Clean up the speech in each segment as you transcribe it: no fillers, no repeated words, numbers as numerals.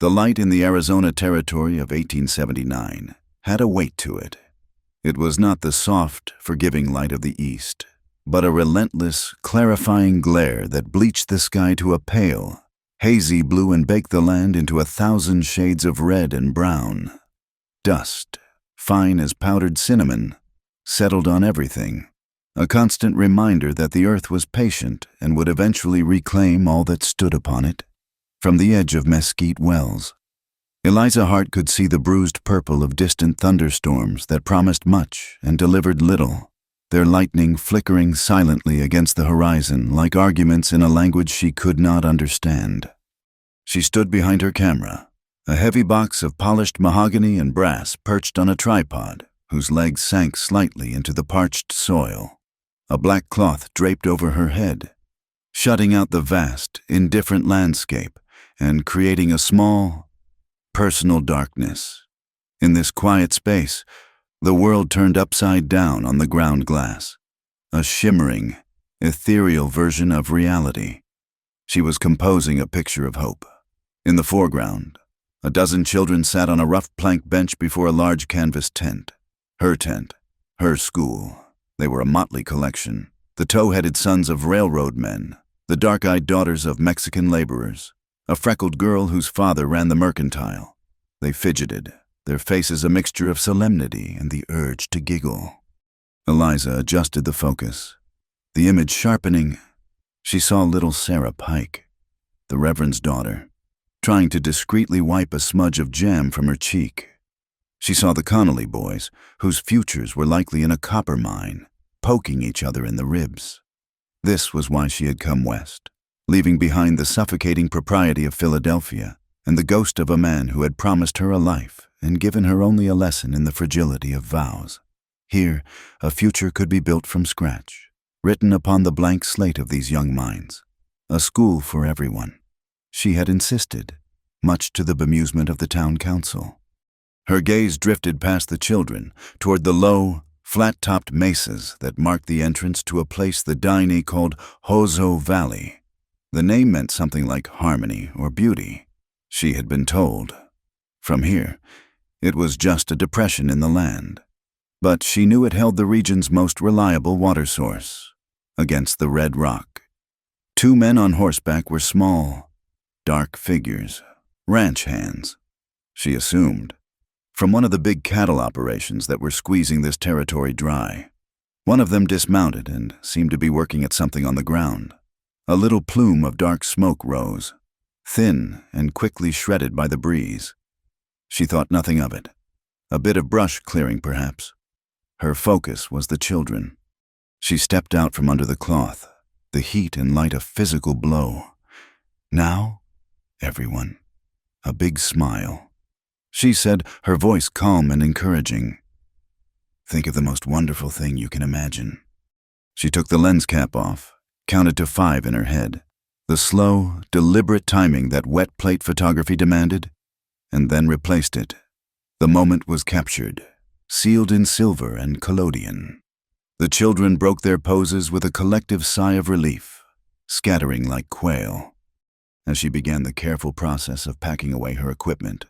The light in the Arizona Territory of 1879 had a weight to it. It was not the soft, forgiving light of the East, but a relentless, clarifying glare that bleached the sky to a pale, hazy blue and baked the land into 1,000 shades of red and brown. Dust, fine as powdered cinnamon, settled on everything, a constant reminder that the earth was patient and would eventually reclaim all that stood upon it. From the edge of Mesquite Wells, Eliza Hart could see the bruised purple of distant thunderstorms that promised much and delivered little, their lightning flickering silently against the horizon like arguments in a language she could not understand. She stood behind her camera, a heavy box of polished mahogany and brass perched on a tripod whose legs sank slightly into the parched soil. A black cloth draped over her head, shutting out the vast, indifferent landscape and creating a small, personal darkness. In this quiet space, the world turned upside down on the ground glass, a shimmering, ethereal version of reality. She was composing a picture of hope. In the foreground, a dozen children sat on a rough plank bench before a large canvas tent. Her school. They were a motley collection, the tow-headed sons of railroad men, the dark-eyed daughters of Mexican laborers, a freckled girl whose father ran the mercantile. They fidgeted, their faces a mixture of solemnity and the urge to giggle. Eliza adjusted the focus. The image sharpening, she saw little Sarah Pike, the Reverend's daughter, trying to discreetly wipe a smudge of jam from her cheek. She saw the Connolly boys, whose futures were likely in a copper mine, poking each other in the ribs. This was why she had come west, leaving behind the suffocating propriety of Philadelphia and the ghost of a man who had promised her a life and given her only a lesson in the fragility of vows. Here, a future could be built from scratch, written upon the blank slate of these young minds. A school for everyone. She had insisted, much to the bemusement of the town council. Her gaze drifted past the children toward the low, flat-topped mesas that marked the entrance to a place the Daini called Hozo Valley. The name meant something like harmony or beauty, she had been told. From here, it was just a depression in the land. But she knew it held the region's most reliable water source, against the red rock. 2 men on horseback were small, dark figures, ranch hands, she assumed, from one of the big cattle operations that were squeezing this territory dry. One of them dismounted and seemed to be working at something on the ground. A little plume of dark smoke rose, thin and quickly shredded by the breeze. She thought nothing of it. A bit of brush clearing, perhaps. Her focus was the children. She stepped out from under the cloth, the heat and light a physical blow. Now, everyone. A big smile. She said, her voice calm and encouraging. Think of the most wonderful thing you can imagine. She took the lens cap off, counted to 5 in her head, the slow, deliberate timing that wet plate photography demanded, and then replaced it. The moment was captured, sealed in silver and collodion. The children broke their poses with a collective sigh of relief, scattering like quail. As she began the careful process of packing away her equipment,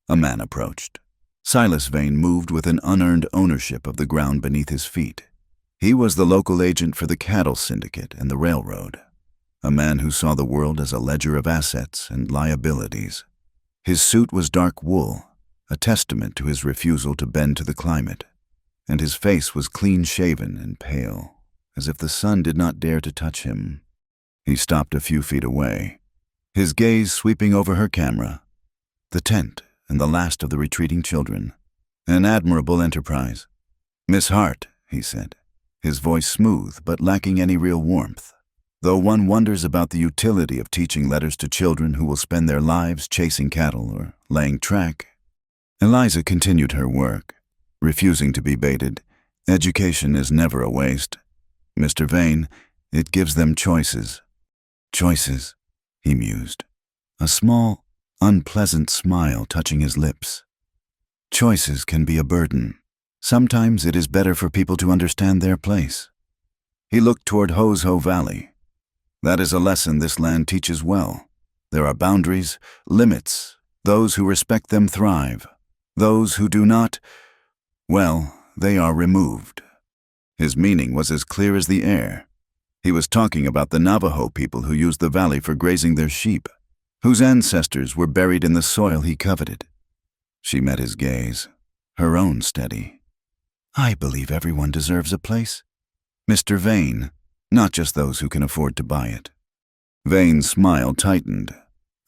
a man approached. Silas Vane moved with an unearned ownership of the ground beneath his feet. He was the local agent for the cattle syndicate and the railroad, a man who saw the world as a ledger of assets and liabilities. His suit was dark wool, a testament to his refusal to bend to the climate, and his face was clean-shaven and pale, as if the sun did not dare to touch him. He stopped a few feet away, his gaze sweeping over her camera, the tent and the last of the retreating children. An admirable enterprise. "Miss Hart," he said, his voice smooth but lacking any real warmth, though one wonders about the utility of teaching letters to children who will spend their lives chasing cattle or laying track. Eliza continued her work, refusing to be baited. Education is never a waste. Mr. Vane, it gives them choices. Choices, he mused, a small, unpleasant smile touching his lips. Choices can be a burden. Sometimes it is better for people to understand their place. He looked toward Hozo Valley. That is a lesson this land teaches well. There are boundaries, limits, Those who respect them thrive. Those who do not, well, they are removed. His meaning was as clear as the air. He was talking about the Navajo people who used the valley for grazing their sheep, whose ancestors were buried in the soil he coveted. She met his gaze, her own steady. I believe everyone deserves a place. Mr. Vane, not just those who can afford to buy it. Vane's smile tightened.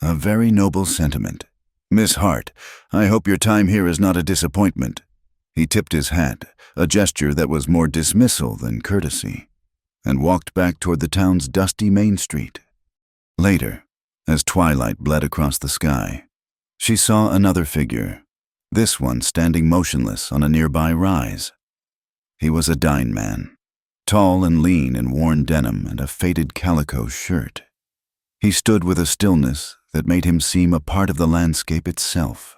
A very noble sentiment. Miss Hart, I hope your time here is not a disappointment. He tipped his hat, a gesture that was more dismissal than courtesy, and walked back toward the town's dusty main street. Later, as twilight bled across the sky, she saw another figure, this one standing motionless on a nearby rise. He was a dine man, tall and lean in worn denim and a faded calico shirt. He stood with a stillness that made him seem a part of the landscape itself,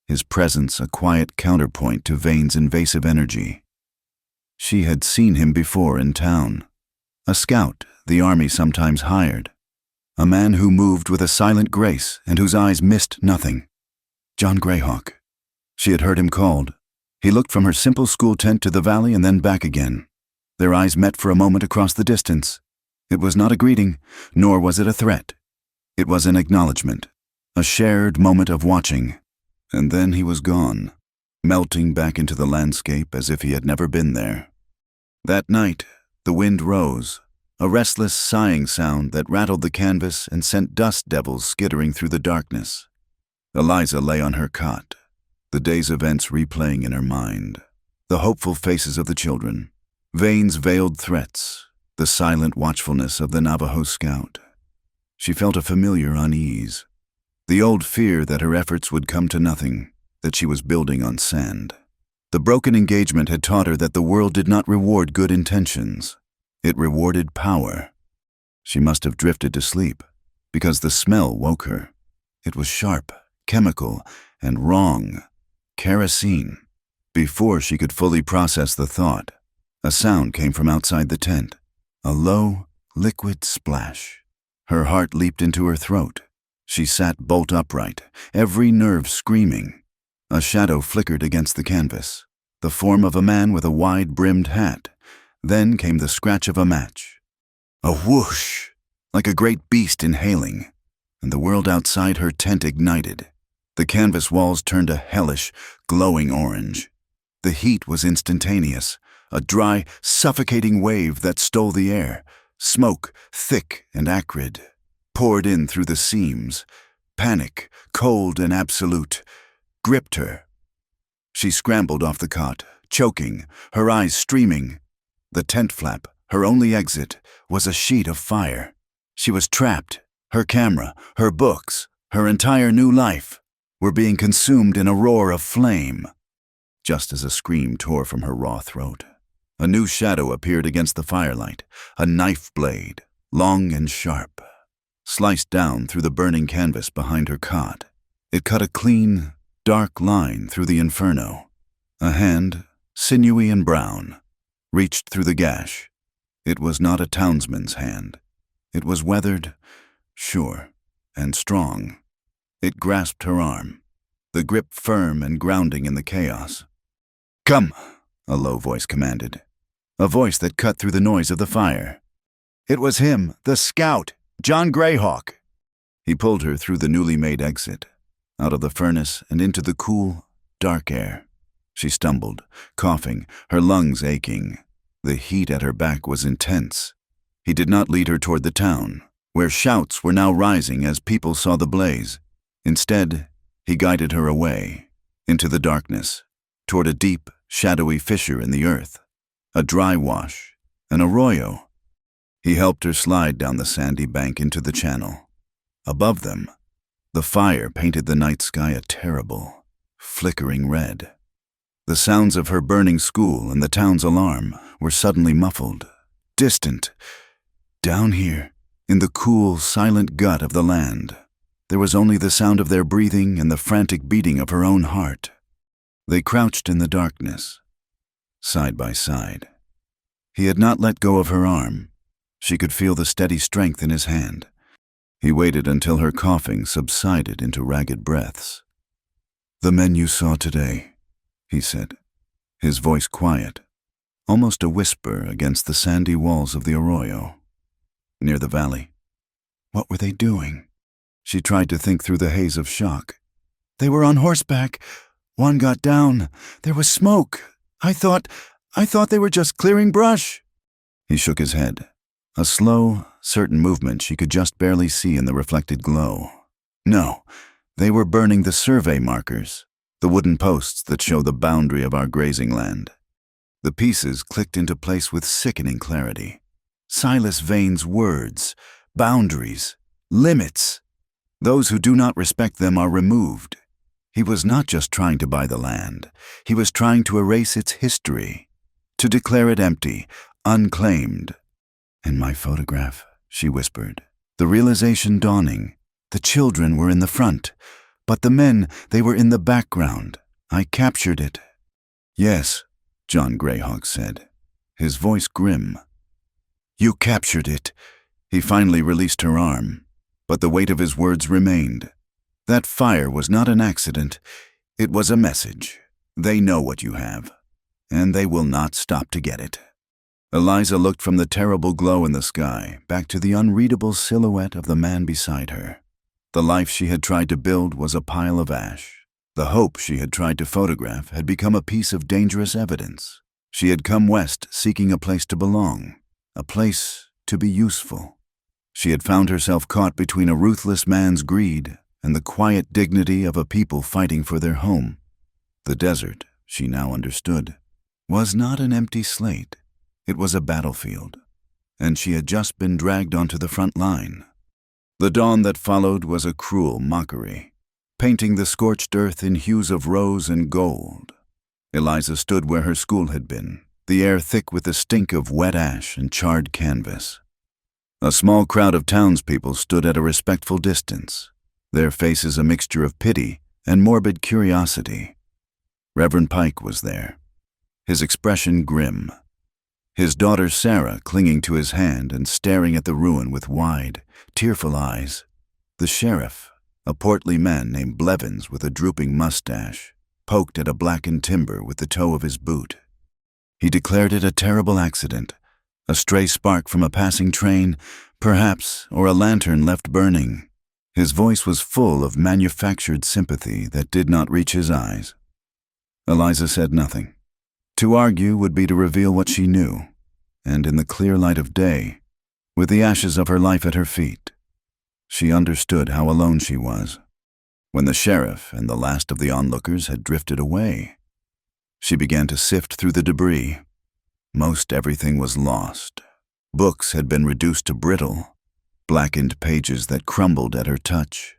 his presence a quiet counterpoint to Vane's invasive energy. She had seen him before in town, a scout the army sometimes hired, a man who moved with a silent grace and whose eyes missed nothing. John Greyhawk. She had heard him called. He looked from her simple school tent to the valley and then back again. Their eyes met for a moment across the distance. It was not a greeting, nor was it a threat. It was an acknowledgement, a shared moment of watching. And then he was gone, melting back into the landscape as if he had never been there. That night, the wind rose, a restless sighing sound that rattled the canvas and sent dust devils skittering through the darkness. Eliza lay on her cot, the day's events replaying in her mind, the hopeful faces of the children, Vane's veiled threats, the silent watchfulness of the Navajo scout. She felt a familiar unease, the old fear that her efforts would come to nothing, that she was building on sand. The broken engagement had taught her that the world did not reward good intentions. It rewarded power. She must have drifted to sleep, because the smell woke her. It was sharp, chemical, and wrong. Kerosene. Before she could fully process the thought, a sound came from outside the tent, a low, liquid splash. Her heart leaped into her throat. She sat bolt upright, every nerve screaming. A shadow flickered against the canvas, the form of a man with a wide-brimmed hat. Then came the scratch of a match. A whoosh, like a great beast inhaling, and the world outside her tent ignited. The canvas walls turned a hellish, glowing orange. The heat was instantaneous, a dry, suffocating wave that stole the air. Smoke, thick and acrid, poured in through the seams. Panic, cold and absolute, gripped her. She scrambled off the cot, choking, her eyes streaming. The tent flap, her only exit, was a sheet of fire. She was trapped. Her camera, her books, her entire new life were being consumed in a roar of flame. Just as a scream tore from her raw throat, a new shadow appeared against the firelight, a knife blade, long and sharp, sliced down through the burning canvas behind her cot. It cut a clean, dark line through the inferno. A hand, sinewy and brown, reached through the gash. It was not a townsman's hand. It was weathered, sure, and strong. It grasped her arm, the grip firm and grounding in the chaos. "Come," a low voice commanded, a voice that cut through the noise of the fire. It was him, the scout, John Greyhawk. He pulled her through the newly made exit, out of the furnace and into the cool, dark air. She stumbled, coughing, her lungs aching. The heat at her back was intense. He did not lead her toward the town, where shouts were now rising as people saw the blaze. Instead, he guided her away, into the darkness, toward a deep, shadowy fissure in the earth, a dry wash, an arroyo. He helped her slide down the sandy bank into the channel. Above them, the fire painted the night sky a terrible, flickering red. The sounds of her burning school and the town's alarm were suddenly muffled, distant. Down here, in the cool, silent gut of the land, there was only the sound of their breathing and the frantic beating of her own heart. They crouched in the darkness, side by side. He had not let go of her arm. She could feel the steady strength in his hand. He waited until her coughing subsided into ragged breaths. "The men you saw today," he said, his voice quiet, almost a whisper against the sandy walls of the arroyo, near the valley. What were they doing? She tried to think through the haze of shock. "They were on horseback. One got down. There was smoke. I thought they were just clearing brush." He shook his head, a slow, certain movement she could just barely see in the reflected glow. No, they were burning the survey markers, the wooden posts that show the boundary of our grazing land. The pieces clicked into place with sickening clarity. Silas Vane's words, boundaries, limits. Those who do not respect them are removed. He was not just trying to buy the land. He was trying to erase its history, to declare it empty, unclaimed. "In my photograph," she whispered, the realization dawning. The children were in the front, but the men, they were in the background. I captured it. "Yes," John Greyhawk said, his voice grim. "You captured it." He finally released her arm, but the weight of his words remained. That fire was not an accident. It was a message. They know what you have, and they will not stop to get it. Eliza looked from the terrible glow in the sky back to the unreadable silhouette of the man beside her. The life she had tried to build was a pile of ash. The hope she had tried to photograph had become a piece of dangerous evidence. She had come west seeking a place to belong, a place to be useful. She had found herself caught between a ruthless man's greed and the quiet dignity of a people fighting for their home. The desert, she now understood, was not an empty slate. It was a battlefield, and she had just been dragged onto the front line. The dawn that followed was a cruel mockery, painting the scorched earth in hues of rose and gold. Eliza stood where her school had been, the air thick with the stink of wet ash and charred canvas. A small crowd of townspeople stood at a respectful distance, their faces a mixture of pity and morbid curiosity. Reverend Pike was there, his expression grim, his daughter Sarah clinging to his hand and staring at the ruin with wide, tearful eyes. The sheriff, a portly man named Blevins with a drooping mustache, poked at a blackened timber with the toe of his boot. He declared it a terrible accident, a stray spark from a passing train, perhaps, or a lantern left burning. His voice was full of manufactured sympathy that did not reach his eyes. Eliza said nothing. To argue would be to reveal what she knew, and in the clear light of day, with the ashes of her life at her feet, she understood how alone she was. When the sheriff and the last of the onlookers had drifted away, she began to sift through the debris. Most everything was lost. Books had been reduced to brittle, blackened pages that crumbled at her touch.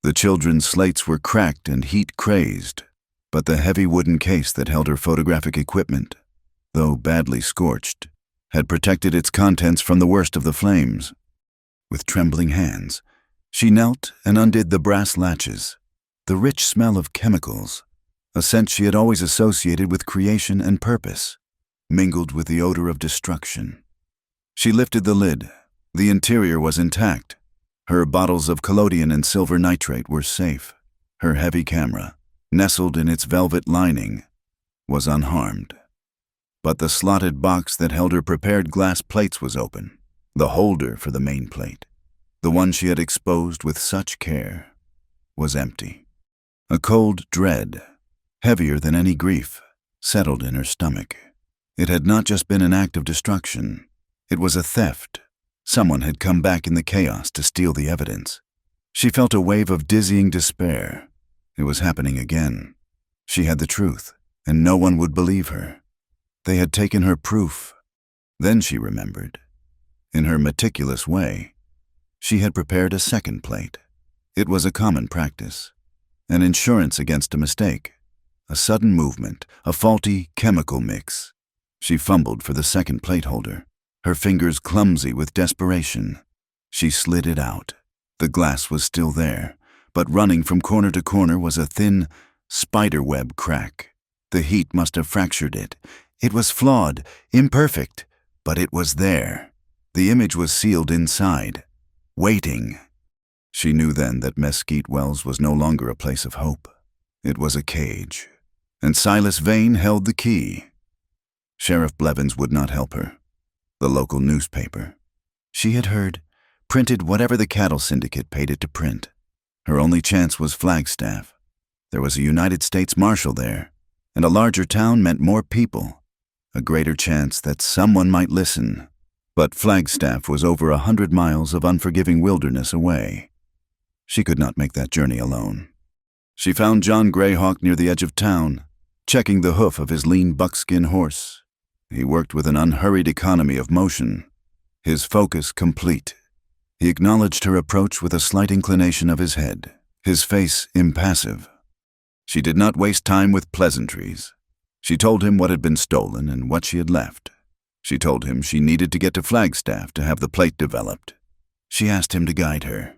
The children's slates were cracked and heat-crazed, but the heavy wooden case that held her photographic equipment, though badly scorched, had protected its contents from the worst of the flames. With trembling hands, she knelt and undid the brass latches. The rich smell of chemicals, a scent she had always associated with creation and purpose, mingled with the odor of destruction. She lifted the lid. The interior was intact. Her bottles of collodion and silver nitrate were safe. Her heavy camera, nestled in its velvet lining, was unharmed. But the slotted box that held her prepared glass plates was open, the holder for the main plate, the one she had exposed with such care, was empty. A cold dread, heavier than any grief, settled in her stomach. It had not just been an act of destruction. It was a theft. Someone had come back in the chaos to steal the evidence. She felt a wave of dizzying despair. It was happening again. She had the truth, and no one would believe her. They had taken her proof. Then she remembered. In her meticulous way, she had prepared a second plate. It was a common practice, an insurance against a mistake, a sudden movement, a faulty chemical mix. She fumbled for the second plate holder, her fingers clumsy with desperation. She slid it out. The glass was still there, but running from corner to corner was a thin, spiderweb crack. The heat must have fractured it. It was flawed, imperfect, but it was there. The image was sealed inside, waiting. She knew then that Mesquite Wells was no longer a place of hope. It was a cage, and Silas Vane held the key. Sheriff Blevins would not help her. The local newspaper, she had heard, printed whatever the cattle syndicate paid it to print. Her only chance was Flagstaff. There was a United States Marshal there, and a larger town meant more people, a greater chance that someone might listen. But Flagstaff was over 100 miles of unforgiving wilderness away. She could not make that journey alone. She found John Greyhawk near the edge of town, checking the hoof of his lean buckskin horse. He worked with an unhurried economy of motion, his focus complete. He acknowledged her approach with a slight inclination of his head, his face impassive. She did not waste time with pleasantries. She told him what had been stolen and what she had left. She told him she needed to get to Flagstaff to have the plate developed. She asked him to guide her.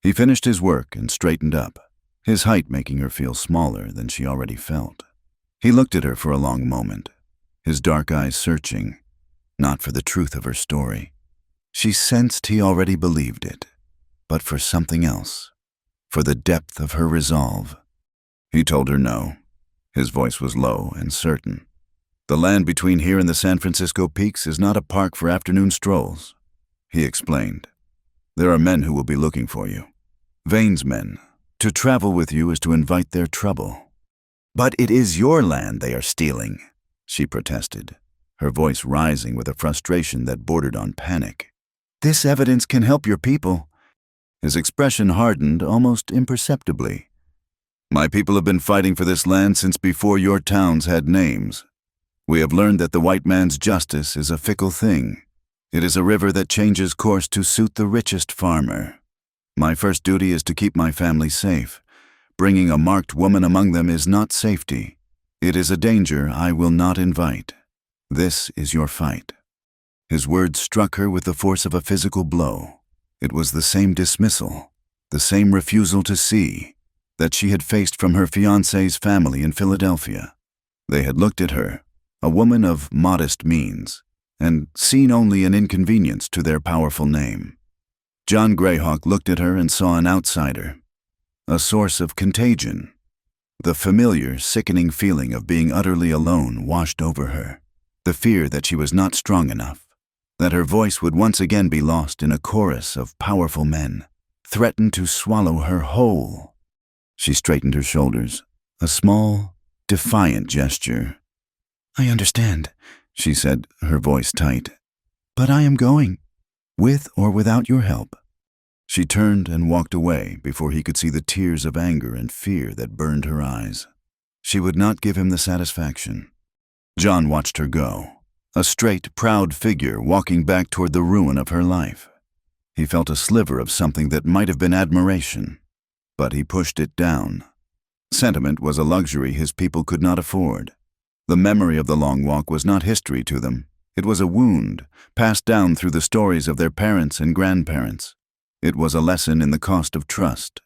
He finished his work and straightened up, his height making her feel smaller than she already felt. He looked at her for a long moment, his dark eyes searching, not for the truth of her story. She sensed he already believed it, but for something else, for the depth of her resolve. He told her no. His voice was low and certain. The land between here and the San Francisco peaks is not a park for afternoon strolls, he explained. There are men who will be looking for you. Vane's men. To travel with you is to invite their trouble. But it is your land they are stealing, she protested, her voice rising with a frustration that bordered on panic. This evidence can help your people. His expression hardened almost imperceptibly. My people have been fighting for this land since before your towns had names. We have learned that the white man's justice is a fickle thing. It is a river that changes course to suit the richest farmer. My first duty is to keep my family safe. Bringing a marked woman among them is not safety. It is a danger I will not invite. This is your fight. His words struck her with the force of a physical blow. It was the same dismissal, the same refusal to see, that she had faced from her fiancé's family in Philadelphia. They had looked at her, a woman of modest means, and seen only an inconvenience to their powerful name. John Greyhawk looked at her and saw an outsider, a source of contagion. The familiar, sickening feeling of being utterly alone washed over her, the fear that she was not strong enough, that her voice would once again be lost in a chorus of powerful men, threatened to swallow her whole. She straightened her shoulders, a small, defiant gesture. I understand, she said, her voice tight. But I am going, with or without your help. She turned and walked away before he could see the tears of anger and fear that burned her eyes. She would not give him the satisfaction. John watched her go, a straight, proud figure walking back toward the ruin of her life. He felt a sliver of something that might have been admiration, but he pushed it down. Sentiment was a luxury his people could not afford. The memory of the long walk was not history to them. It was a wound, passed down through the stories of their parents and grandparents. It was a lesson in the cost of trust,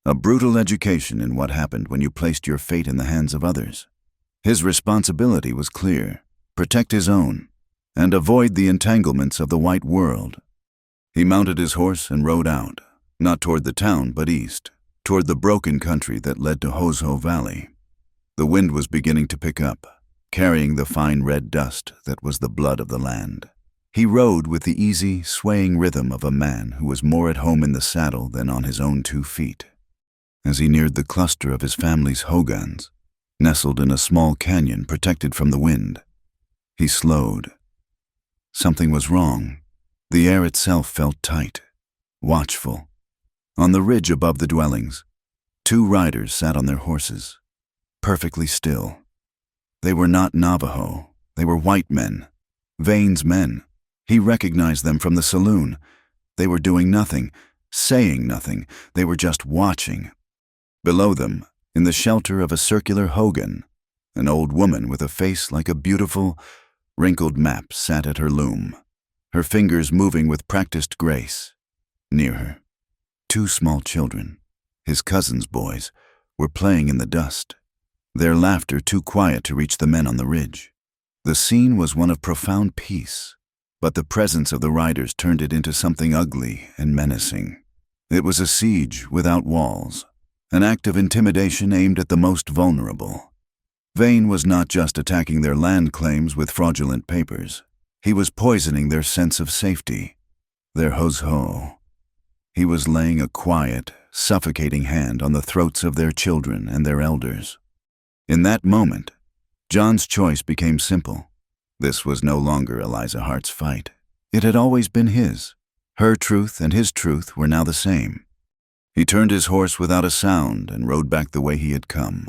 a brutal education in what happened when you placed your fate in the hands of others. His responsibility was clear: protect his own, and avoid the entanglements of the white world. He mounted his horse and rode out, not toward the town but east, toward the broken country that led to Hoso Valley. The wind was beginning to pick up, carrying the fine red dust that was the blood of the land. He rode with the easy, swaying rhythm of a man who was more at home in the saddle than on his own 2 feet. As he neared the cluster of his family's hogans, nestled in a small canyon protected from the wind, he slowed. Something was wrong. The air itself felt tight, watchful. On the ridge above the dwellings, 2 riders sat on their horses, perfectly still. They were not Navajo. They were white men, Vane's men. He recognized them from the saloon. They were doing nothing, saying nothing. They were just watching. Below them, in the shelter of a circular hogan, an old woman with a face like a beautiful, wrinkled map sat at her loom, her fingers moving with practiced grace. Near her, 2 small children, his cousin's boys, were playing in the dust, their laughter too quiet to reach the men on the ridge. The scene was one of profound peace, but the presence of the riders turned it into something ugly and menacing. It was a siege without walls, an act of intimidation aimed at the most vulnerable. Vane was not just attacking their land claims with fraudulent papers. He was poisoning their sense of safety, their ho-ho. He was laying a quiet, suffocating hand on the throats of their children and their elders. In that moment, John's choice became simple. This was no longer Eliza Hart's fight. It had always been his. Her truth and his truth were now the same. He turned his horse without a sound and rode back the way he had come,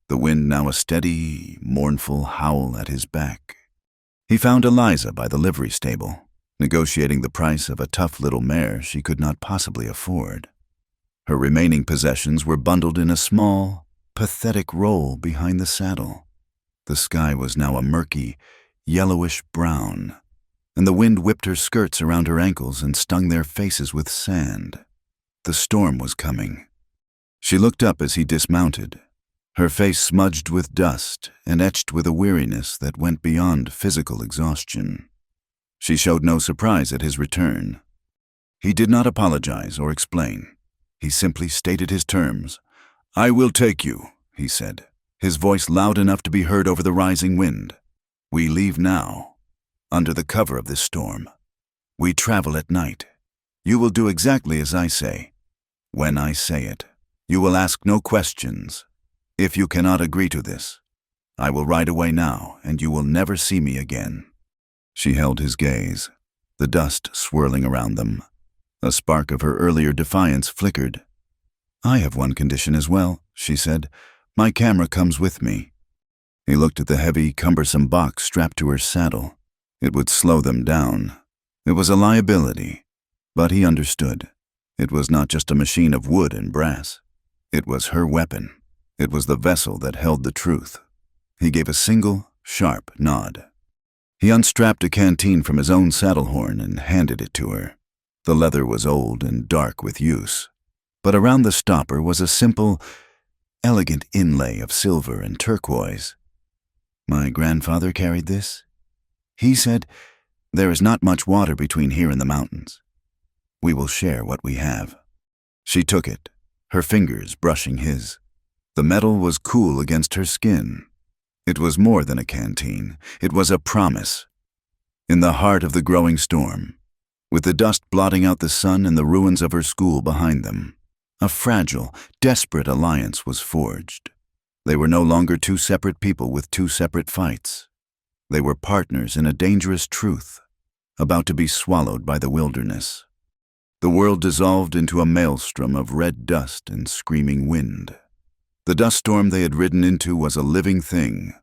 the wind now a steady, mournful howl at his back. He found Eliza by the livery stable, negotiating the price of a tough little mare she could not possibly afford. Her remaining possessions were bundled in a small, pathetic roll behind the saddle. The sky was now a murky, yellowish-brown, and the wind whipped her skirts around her ankles and stung their faces with sand. The storm was coming. She looked up as he dismounted, her face smudged with dust and etched with a weariness that went beyond physical exhaustion. She showed no surprise at his return. He did not apologize or explain. He simply stated his terms. "I will take you," he said, his voice loud enough to be heard over the rising wind. "We leave now, under the cover of this storm. We travel at night. You will do exactly as I say. When I say it, you will ask no questions. If you cannot agree to this, I will ride away now, and you will never see me again." She held his gaze, the dust swirling around them. A spark of her earlier defiance flickered. "I have one condition as well," she said. "My camera comes with me." He looked at the heavy, cumbersome box strapped to her saddle. It would slow them down. It was a liability, but he understood. It was not just a machine of wood and brass. It was her weapon. It was the vessel that held the truth. He gave a single, sharp nod. He unstrapped a canteen from his own saddle horn and handed it to her. The leather was old and dark with use, but around the stopper was a simple, elegant inlay of silver and turquoise. "My grandfather carried this. He said, 'There is not much water between here and the mountains. We will share what we have.'" She took it, her fingers brushing his. The metal was cool against her skin. It was more than a canteen. It was a promise. In the heart of the growing storm, with the dust blotting out the sun and the ruins of her school behind them, a fragile, desperate alliance was forged. They were no longer two separate people with two separate fights. They were partners in a dangerous truth, about to be swallowed by the wilderness. The world dissolved into a maelstrom of red dust and screaming wind. The dust storm they had ridden into was a living thing,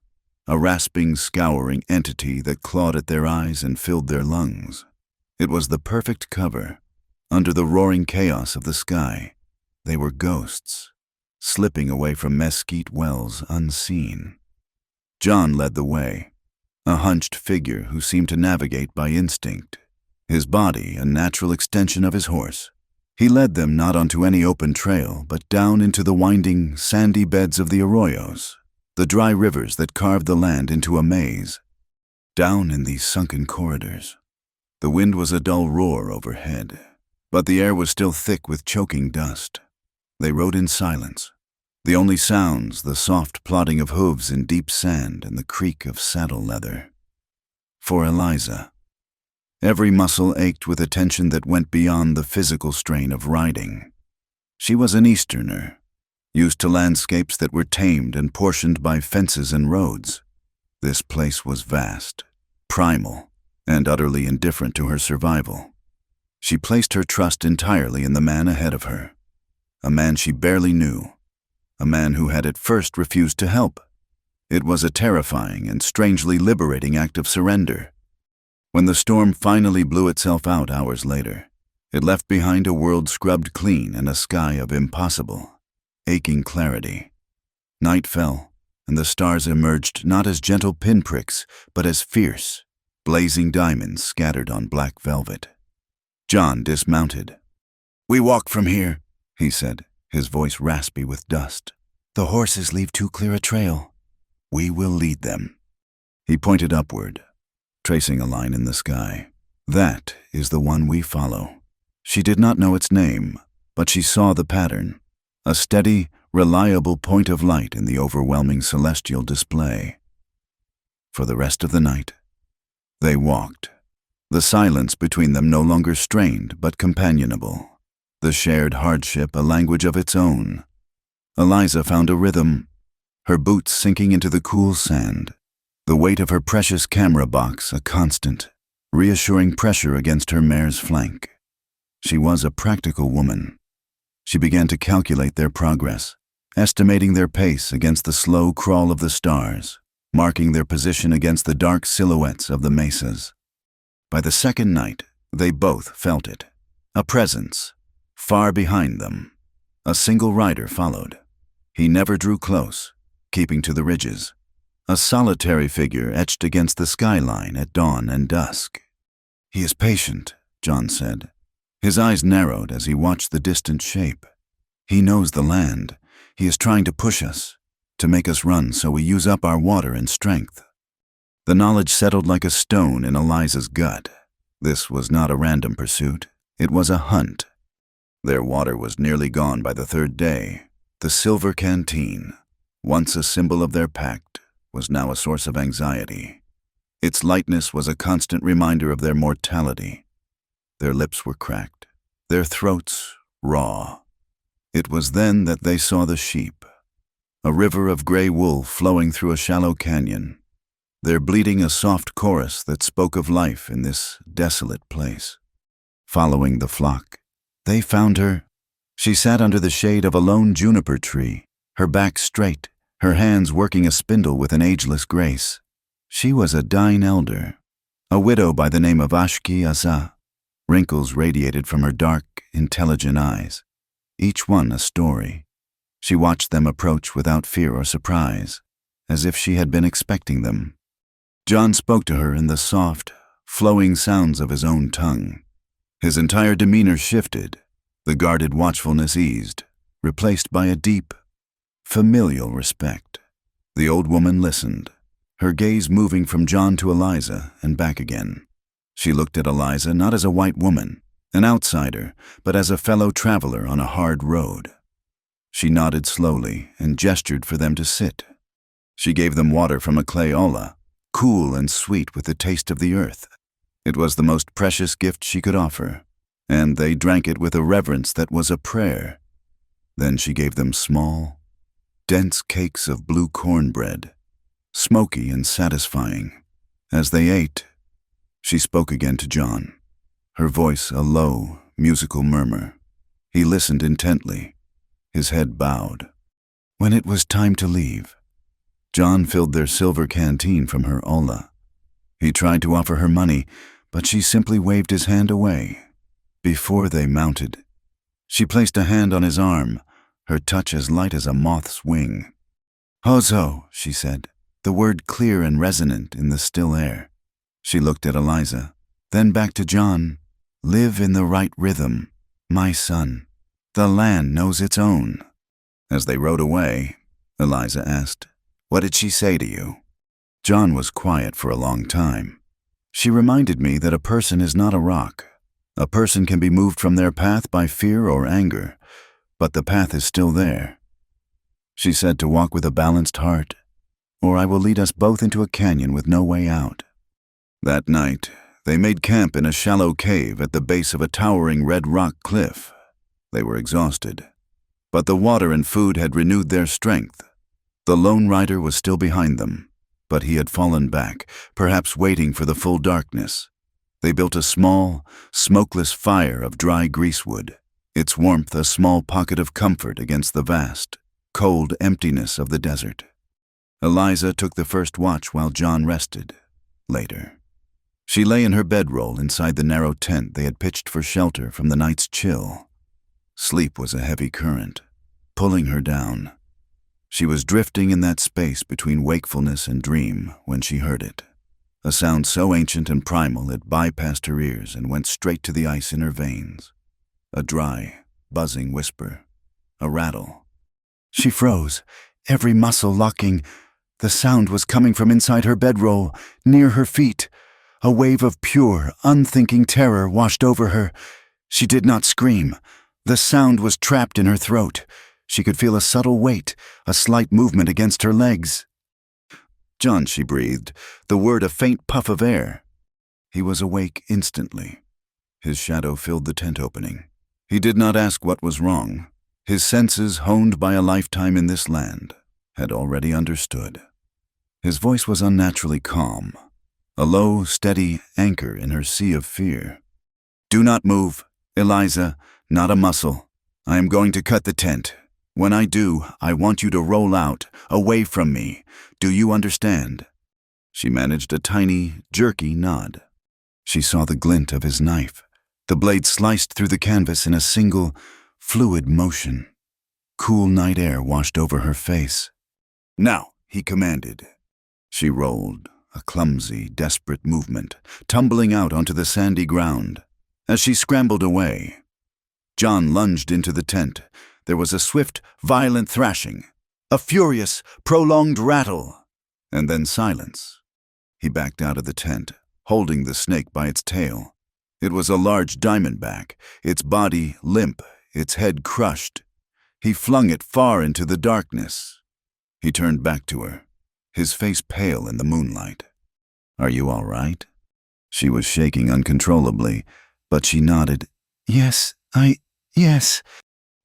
a rasping, scouring entity that clawed at their eyes and filled their lungs. It was the perfect cover. Under the roaring chaos of the sky, they were ghosts, slipping away from mesquite wells unseen. John led the way, a hunched figure who seemed to navigate by instinct, his body a natural extension of his horse. He led them not onto any open trail, but down into the winding, sandy beds of the arroyos, the dry rivers that carved the land into a maze. Down in these sunken corridors, the wind was a dull roar overhead, but the air was still thick with choking dust. They rode in silence, the only sounds the soft plodding of hooves in deep sand and the creak of saddle leather. For Eliza, every muscle ached with a tension that went beyond the physical strain of riding. She was an Easterner, used to landscapes that were tamed and portioned by fences and roads. This place was vast, primal, and utterly indifferent to her survival. She placed her trust entirely in the man ahead of her, a man she barely knew, a man who had at first refused to help. It was a terrifying and strangely liberating act of surrender. When the storm finally blew itself out hours later, it left behind a world scrubbed clean and a sky of impossible, aching clarity. Night fell, and the stars emerged not as gentle pinpricks, but as fierce, blazing diamonds scattered on black velvet. John dismounted. "We walk from here," he said, his voice raspy with dust. "The horses leave too clear a trail. We will lead them." He pointed upward, tracing a line in the sky. "That is the one we follow." She did not know its name, but she saw the pattern, a steady, reliable point of light in the overwhelming celestial display. For the rest of the night, they walked, the silence between them no longer strained but companionable, the shared hardship a language of its own. Eliza found a rhythm, her boots sinking into the cool sand, the weight of her precious camera box a constant, reassuring pressure against her mare's flank. She was a practical woman. She began to calculate their progress, estimating their pace against the slow crawl of the stars, marking their position against the dark silhouettes of the mesas. By the second night, they both felt it, a presence, far behind them. A single rider followed. He never drew close, keeping to the ridges, a solitary figure etched against the skyline at dawn and dusk. "He is patient," John said. His eyes narrowed as he watched the distant shape. "He knows the land. He is trying to push us, to make us run so we use up our water and strength." The knowledge settled like a stone in Eliza's gut. This was not a random pursuit. It was a hunt. Their water was nearly gone by the third day. The silver canteen, once a symbol of their pact, was now a source of anxiety. Its lightness was a constant reminder of their mortality. Their lips were cracked, their throats raw. It was then that they saw the sheep, a river of gray wool flowing through a shallow canyon, their bleating a soft chorus that spoke of life in this desolate place. Following the flock, they found her. She sat under the shade of a lone juniper tree, her back straight, her hands working a spindle with an ageless grace. She was a dying elder, a widow by the name of Ashki Azah. Wrinkles radiated from her dark, intelligent eyes, each one a story. She watched them approach without fear or surprise, as if she had been expecting them. John spoke to her in the soft, flowing sounds of his own tongue. His entire demeanor shifted, the guarded watchfulness eased, replaced by a deep, familial respect. The old woman listened, her gaze moving from John to Eliza and back again. She looked at Eliza not as a white woman, an outsider, but as a fellow traveler on a hard road. She nodded slowly and gestured for them to sit. She gave them water from a clay olla, cool and sweet with the taste of the earth. It was the most precious gift she could offer, and they drank it with a reverence that was a prayer. Then she gave them small, dense cakes of blue cornbread, smoky and satisfying. As they ate, she spoke again to John, her voice a low, musical murmur. He listened intently, his head bowed. When it was time to leave, John filled their silver canteen from her olla. He tried to offer her money, but she simply waved his hand away. Before they mounted, she placed a hand on his arm, her touch as light as a moth's wing. "Hozo," she said, the word clear and resonant in the still air. She looked at Eliza, then back to John. "Live in the right rhythm, my son. The land knows its own." As they rode away, Eliza asked, "What did she say to you?" John was quiet for a long time. "She reminded me that a person is not a rock. A person can be moved from their path by fear or anger, but the path is still there. She said to walk with a balanced heart, or I will lead us both into a canyon with no way out." That night, they made camp in a shallow cave at the base of a towering red rock cliff. They were exhausted, but the water and food had renewed their strength. The lone rider was still behind them, but he had fallen back, perhaps waiting for the full darkness. They built a small, smokeless fire of dry greasewood, its warmth a small pocket of comfort against the vast, cold emptiness of the desert. Eliza took the first watch while John rested. Later, she lay in her bedroll inside the narrow tent they had pitched for shelter from the night's chill. Sleep was a heavy current, pulling her down. She was drifting in that space between wakefulness and dream when she heard it, a sound so ancient and primal it bypassed her ears and went straight to the ice in her veins. A dry, buzzing whisper, a rattle. She froze, every muscle locking. The sound was coming from inside her bedroll, near her feet. A wave of pure, unthinking terror washed over her. She did not scream. The sound was trapped in her throat. She could feel a subtle weight, a slight movement against her legs. "John," she breathed, the word a faint puff of air. He was awake instantly. His shadow filled the tent opening. He did not ask what was wrong. His senses, honed by a lifetime in this land, had already understood. His voice was unnaturally calm, a low, steady anchor in her sea of fear. "Do not move, Eliza, not a muscle. I am going to cut the tent. When I do, I want you to roll out, away from me. Do you understand?" She managed a tiny, jerky nod. She saw the glint of his knife. The blade sliced through the canvas in a single, fluid motion. Cool night air washed over her face. "Now," he commanded. She rolled, a clumsy, desperate movement, tumbling out onto the sandy ground. As she scrambled away, John lunged into the tent. There was a swift, violent thrashing, a furious, prolonged rattle, and then silence. He backed out of the tent, holding the snake by its tail. It was a large diamondback, its body limp, its head crushed. He flung it far into the darkness. He turned back to her, his face pale in the moonlight. "Are you all right?" She was shaking uncontrollably, but she nodded. Yes.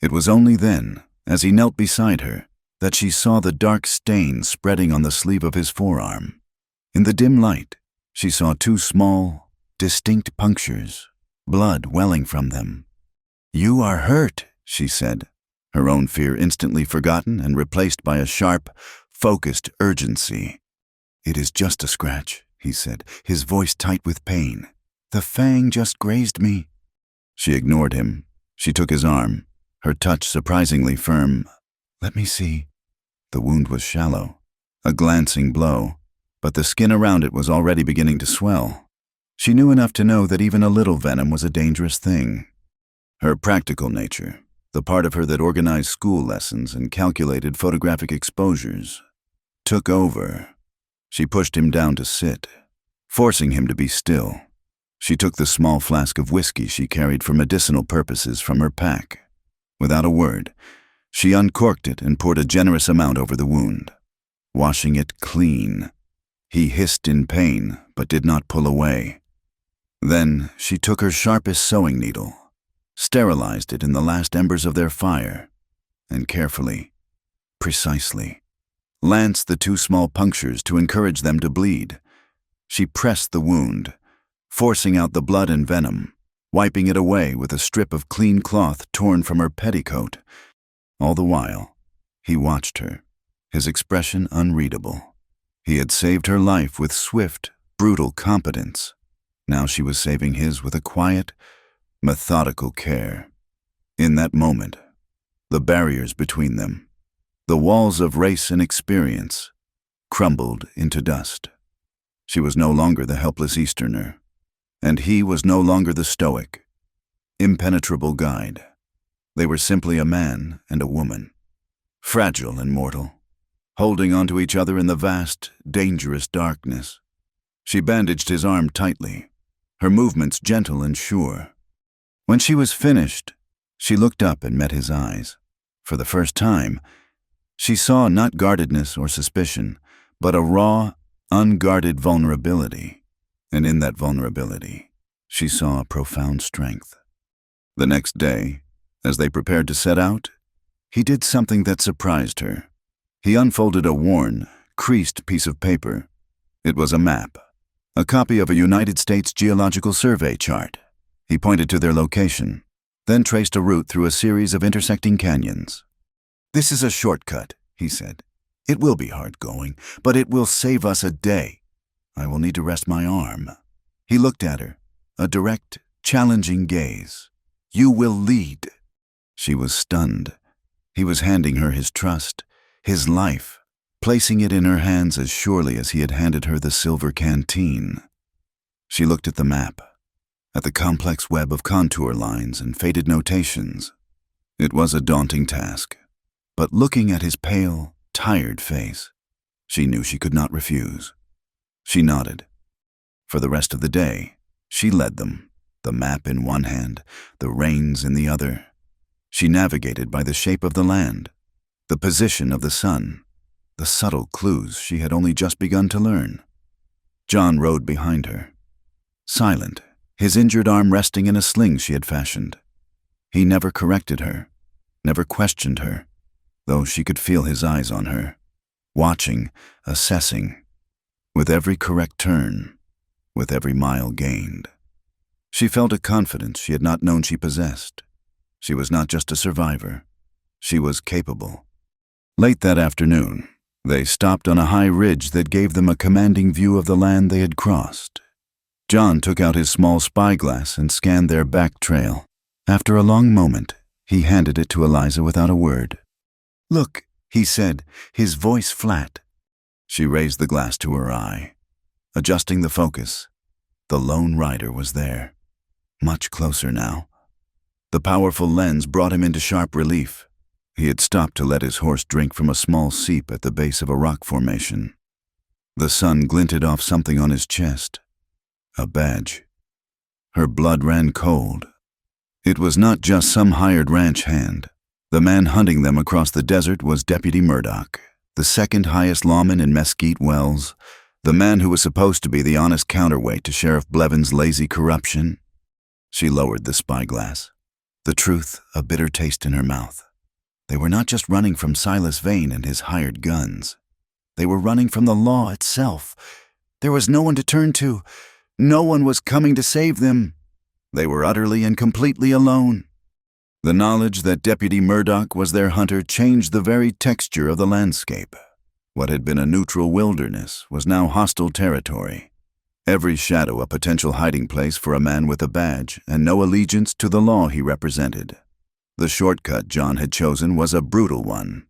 It was only then, as he knelt beside her, that she saw the dark stain spreading on the sleeve of his forearm. In the dim light, she saw two small, distinct punctures, blood welling from them. "You are hurt," she said, her own fear instantly forgotten and replaced by a sharp, focused urgency. "It is just a scratch," he said, his voice tight with pain. "The fang just grazed me." She ignored him. She took his arm, her touch surprisingly firm. "Let me see." The wound was shallow, a glancing blow, but the skin around it was already beginning to swell. She knew enough to know that even a little venom was a dangerous thing. Her practical nature, the part of her that organized school lessons and calculated photographic exposures, took over. She pushed him down to sit, forcing him to be still. She took the small flask of whiskey she carried for medicinal purposes from her pack. Without a word, she uncorked it and poured a generous amount over the wound, washing it clean. He hissed in pain, but did not pull away. Then she took her sharpest sewing needle, sterilized it in the last embers of their fire, and carefully, precisely, lanced the two small punctures to encourage them to bleed. She pressed the wound, forcing out the blood and venom, wiping it away with a strip of clean cloth torn from her petticoat. All the while, he watched her, his expression unreadable. He had saved her life with swift, brutal competence. Now she was saving his with a quiet, methodical care. In that moment, the barriers between them, the walls of race and experience, crumbled into dust. She was no longer the helpless Easterner, and he was no longer the stoic, impenetrable guide. They were simply a man and a woman, fragile and mortal, holding onto each other in the vast, dangerous darkness. She bandaged his arm tightly, her movements gentle and sure. When she was finished, she looked up and met his eyes. For the first time, she saw not guardedness or suspicion, but a raw, unguarded vulnerability. And in that vulnerability, she saw a profound strength. The next day, as they prepared to set out, he did something that surprised her. He unfolded a worn, creased piece of paper. It was a map, a copy of a United States Geological Survey chart. He pointed to their location, then traced a route through a series of intersecting canyons. "This is a shortcut," he said. "It will be hard going, but it will save us a day. I will need to rest my arm." He looked at her, a direct, challenging gaze. "You will lead." She was stunned. He was handing her his trust, his life, placing it in her hands as surely as he had handed her the silver canteen. She looked at the map, at the complex web of contour lines and faded notations. It was a daunting task, but looking at his pale, tired face, she knew she could not refuse. She nodded. For the rest of the day, she led them, the map in one hand, the reins in the other. She navigated by the shape of the land, the position of the sun, the subtle clues she had only just begun to learn. John rode behind her, silent, his injured arm resting in a sling she had fashioned. He never corrected her, never questioned her, though she could feel his eyes on her, watching, assessing, with every correct turn, with every mile gained. She felt a confidence she had not known she possessed. She was not just a survivor. She was capable. Late that afternoon, they stopped on a high ridge that gave them a commanding view of the land they had crossed. John took out his small spyglass and scanned their back trail. After a long moment, he handed it to Eliza without a word. "Look," he said, his voice flat. She raised the glass to her eye. Adjusting the focus, the lone rider was there, much closer now. The powerful lens brought him into sharp relief. He had stopped to let his horse drink from a small seep at the base of a rock formation. The sun glinted off something on his chest. A badge. Her blood ran cold. It was not just some hired ranch hand. The man hunting them across the desert was Deputy Murdoch, the second highest lawman in Mesquite Wells, the man who was supposed to be the honest counterweight to Sheriff Blevins' lazy corruption. She lowered the spyglass, the truth a bitter taste in her mouth. They were not just running from Silas Vane and his hired guns. They were running from the law itself. There was no one to turn to. No one was coming to save them. They were utterly and completely alone. The knowledge that Deputy Murdoch was their hunter changed the very texture of the landscape. What had been a neutral wilderness was now hostile territory. Every shadow a potential hiding place for a man with a badge and no allegiance to the law he represented. The shortcut John had chosen was a brutal one,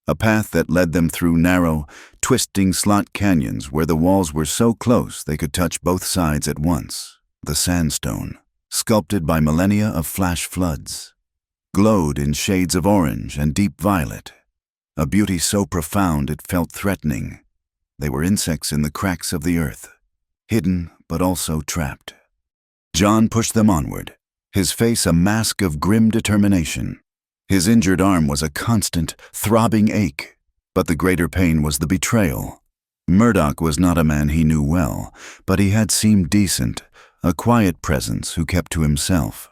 a path that led them through narrow, twisting slot canyons where the walls were so close they could touch both sides at once. The sandstone, sculpted by millennia of flash floods, glowed in shades of orange and deep violet, a beauty so profound it felt threatening. They were insects in the cracks of the earth, hidden but also trapped. John pushed them onward, his face a mask of grim determination. His injured arm was a constant, throbbing ache, but the greater pain was the betrayal. Murdoch was not a man he knew well, but he had seemed decent, a quiet presence who kept to himself.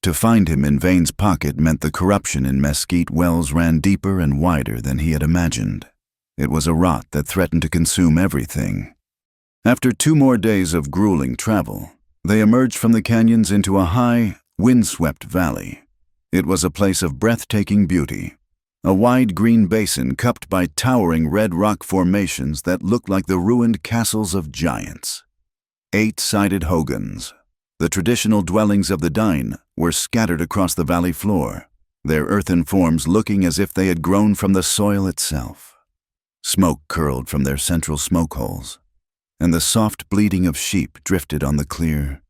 To find him in Vane's pocket meant the corruption in Mesquite Wells ran deeper and wider than he had imagined. It was a rot that threatened to consume everything. After 2 more days of grueling travel, they emerged from the canyons into a high, windswept valley. It was a place of breathtaking beauty, a wide green basin cupped by towering red rock formations that looked like the ruined castles of giants. 8-sided hogans, the traditional dwellings of the Dine, were scattered across the valley floor, their earthen forms looking as if they had grown from the soil itself. Smoke curled from their central smoke holes, and the soft bleating of sheep drifted on the clear,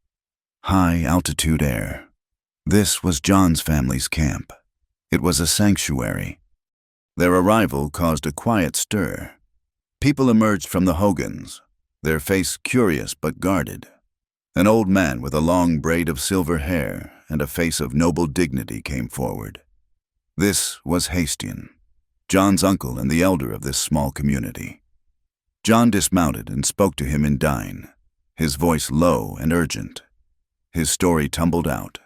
high-altitude air. This was John's family's camp. It was a sanctuary. Their arrival caused a quiet stir. People emerged from the hogans, their face curious but guarded. An old man with a long braid of silver hair and a face of noble dignity came forward. This was Hastian, John's uncle and the elder of this small community. John dismounted and spoke to him in Dine, his voice low and urgent. His story tumbled out.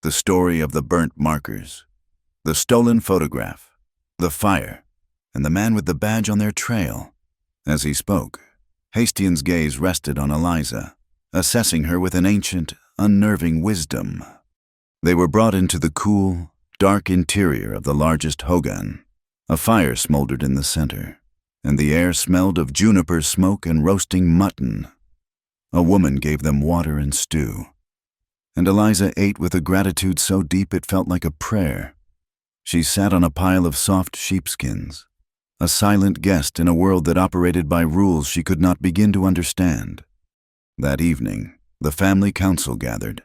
The story of the burnt markers, the stolen photograph, the fire, and the man with the badge on their trail. As he spoke, Hastian's gaze rested on Eliza, assessing her with an ancient, unnerving wisdom. They were brought into the cool, dark interior of the largest hogan. A fire smoldered in the center, and the air smelled of juniper smoke and roasting mutton. A woman gave them water and stew, and Eliza ate with a gratitude so deep it felt like a prayer. She sat on a pile of soft sheepskins, a silent guest in a world that operated by rules she could not begin to understand. That evening, the family council gathered.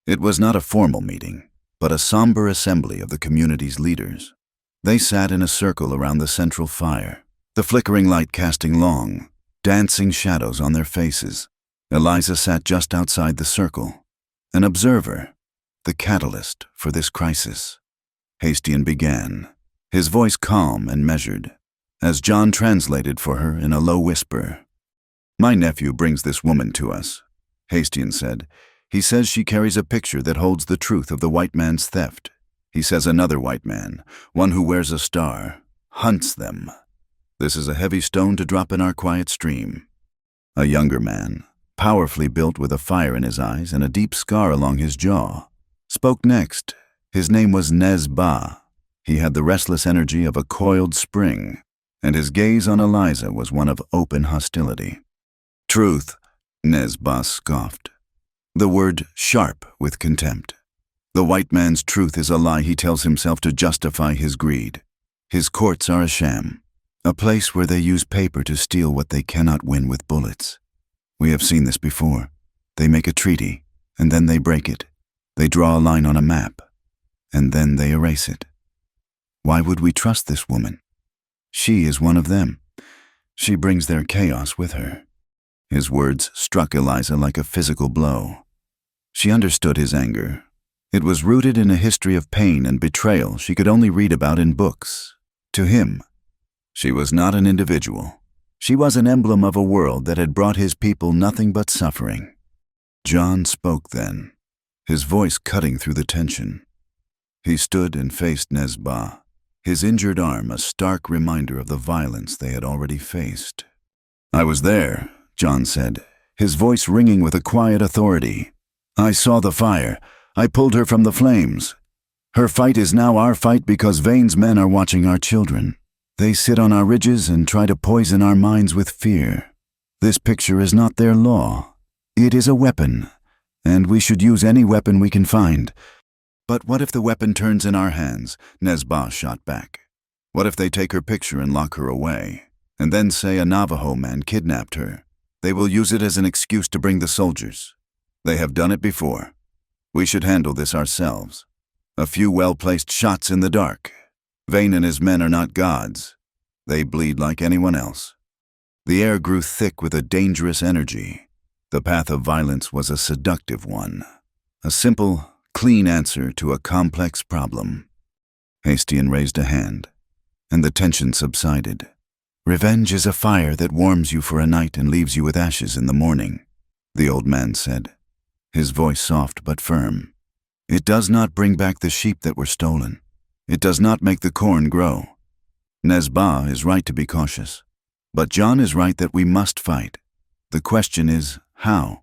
It was not a formal meeting, but a somber assembly of the community's leaders. They sat in a circle around the central fire, the flickering light casting long, dancing shadows on their faces. Eliza sat just outside the circle, an observer, the catalyst for this crisis. Hastien began, his voice calm and measured, as John translated for her in a low whisper. "My nephew brings this woman to us," Hastien said. "He says she carries a picture that holds the truth of the white man's theft. He says another white man, one who wears a star, hunts them. This is a heavy stone to drop in our quiet stream." A younger man, powerfully built with a fire in his eyes and a deep scar along his jaw, spoke next. His name was Nez-Ba. He had the restless energy of a coiled spring, and his gaze on Eliza was one of open hostility. "Truth," Nez-Ba scoffed, the word sharp with contempt. "The white man's truth is a lie he tells himself to justify his greed. His courts are a sham, a place where they use paper to steal what they cannot win with bullets. We have seen this before. They make a treaty, and then they break it. They draw a line on a map, and then they erase it. Why would we trust this woman? She is one of them. She brings their chaos with her." His words struck Eliza like a physical blow. She understood his anger. It was rooted in a history of pain and betrayal she could only read about in books. To him, she was not an individual. She was an emblem of a world that had brought his people nothing but suffering. John spoke then, his voice cutting through the tension. He stood and faced Nez-Ba, his injured arm a stark reminder of the violence they had already faced. "I was there," John said, his voice ringing with a quiet authority. "I saw the fire. I pulled her from the flames. Her fight is now our fight because Vane's men are watching our children. They sit on our ridges and try to poison our minds with fear. This picture is not their law. It is a weapon, and we should use any weapon we can find." "But what if the weapon turns in our hands?" Nez-Ba shot back. "What if they take her picture and lock her away, and then say a Navajo man kidnapped her? They will use it as an excuse to bring the soldiers. They have done it before. We should handle this ourselves. A few well-placed shots in the dark. Vane and his men are not gods. They bleed like anyone else." The air grew thick with a dangerous energy. The path of violence was a seductive one. A simple, clean answer to a complex problem. Hastien raised a hand, and the tension subsided. "Revenge is a fire that warms you for a night and leaves you with ashes in the morning," the old man said, his voice soft but firm. "It does not bring back the sheep that were stolen. It does not make the corn grow. Nez-Ba is right to be cautious, but John is right that we must fight. The question is, how?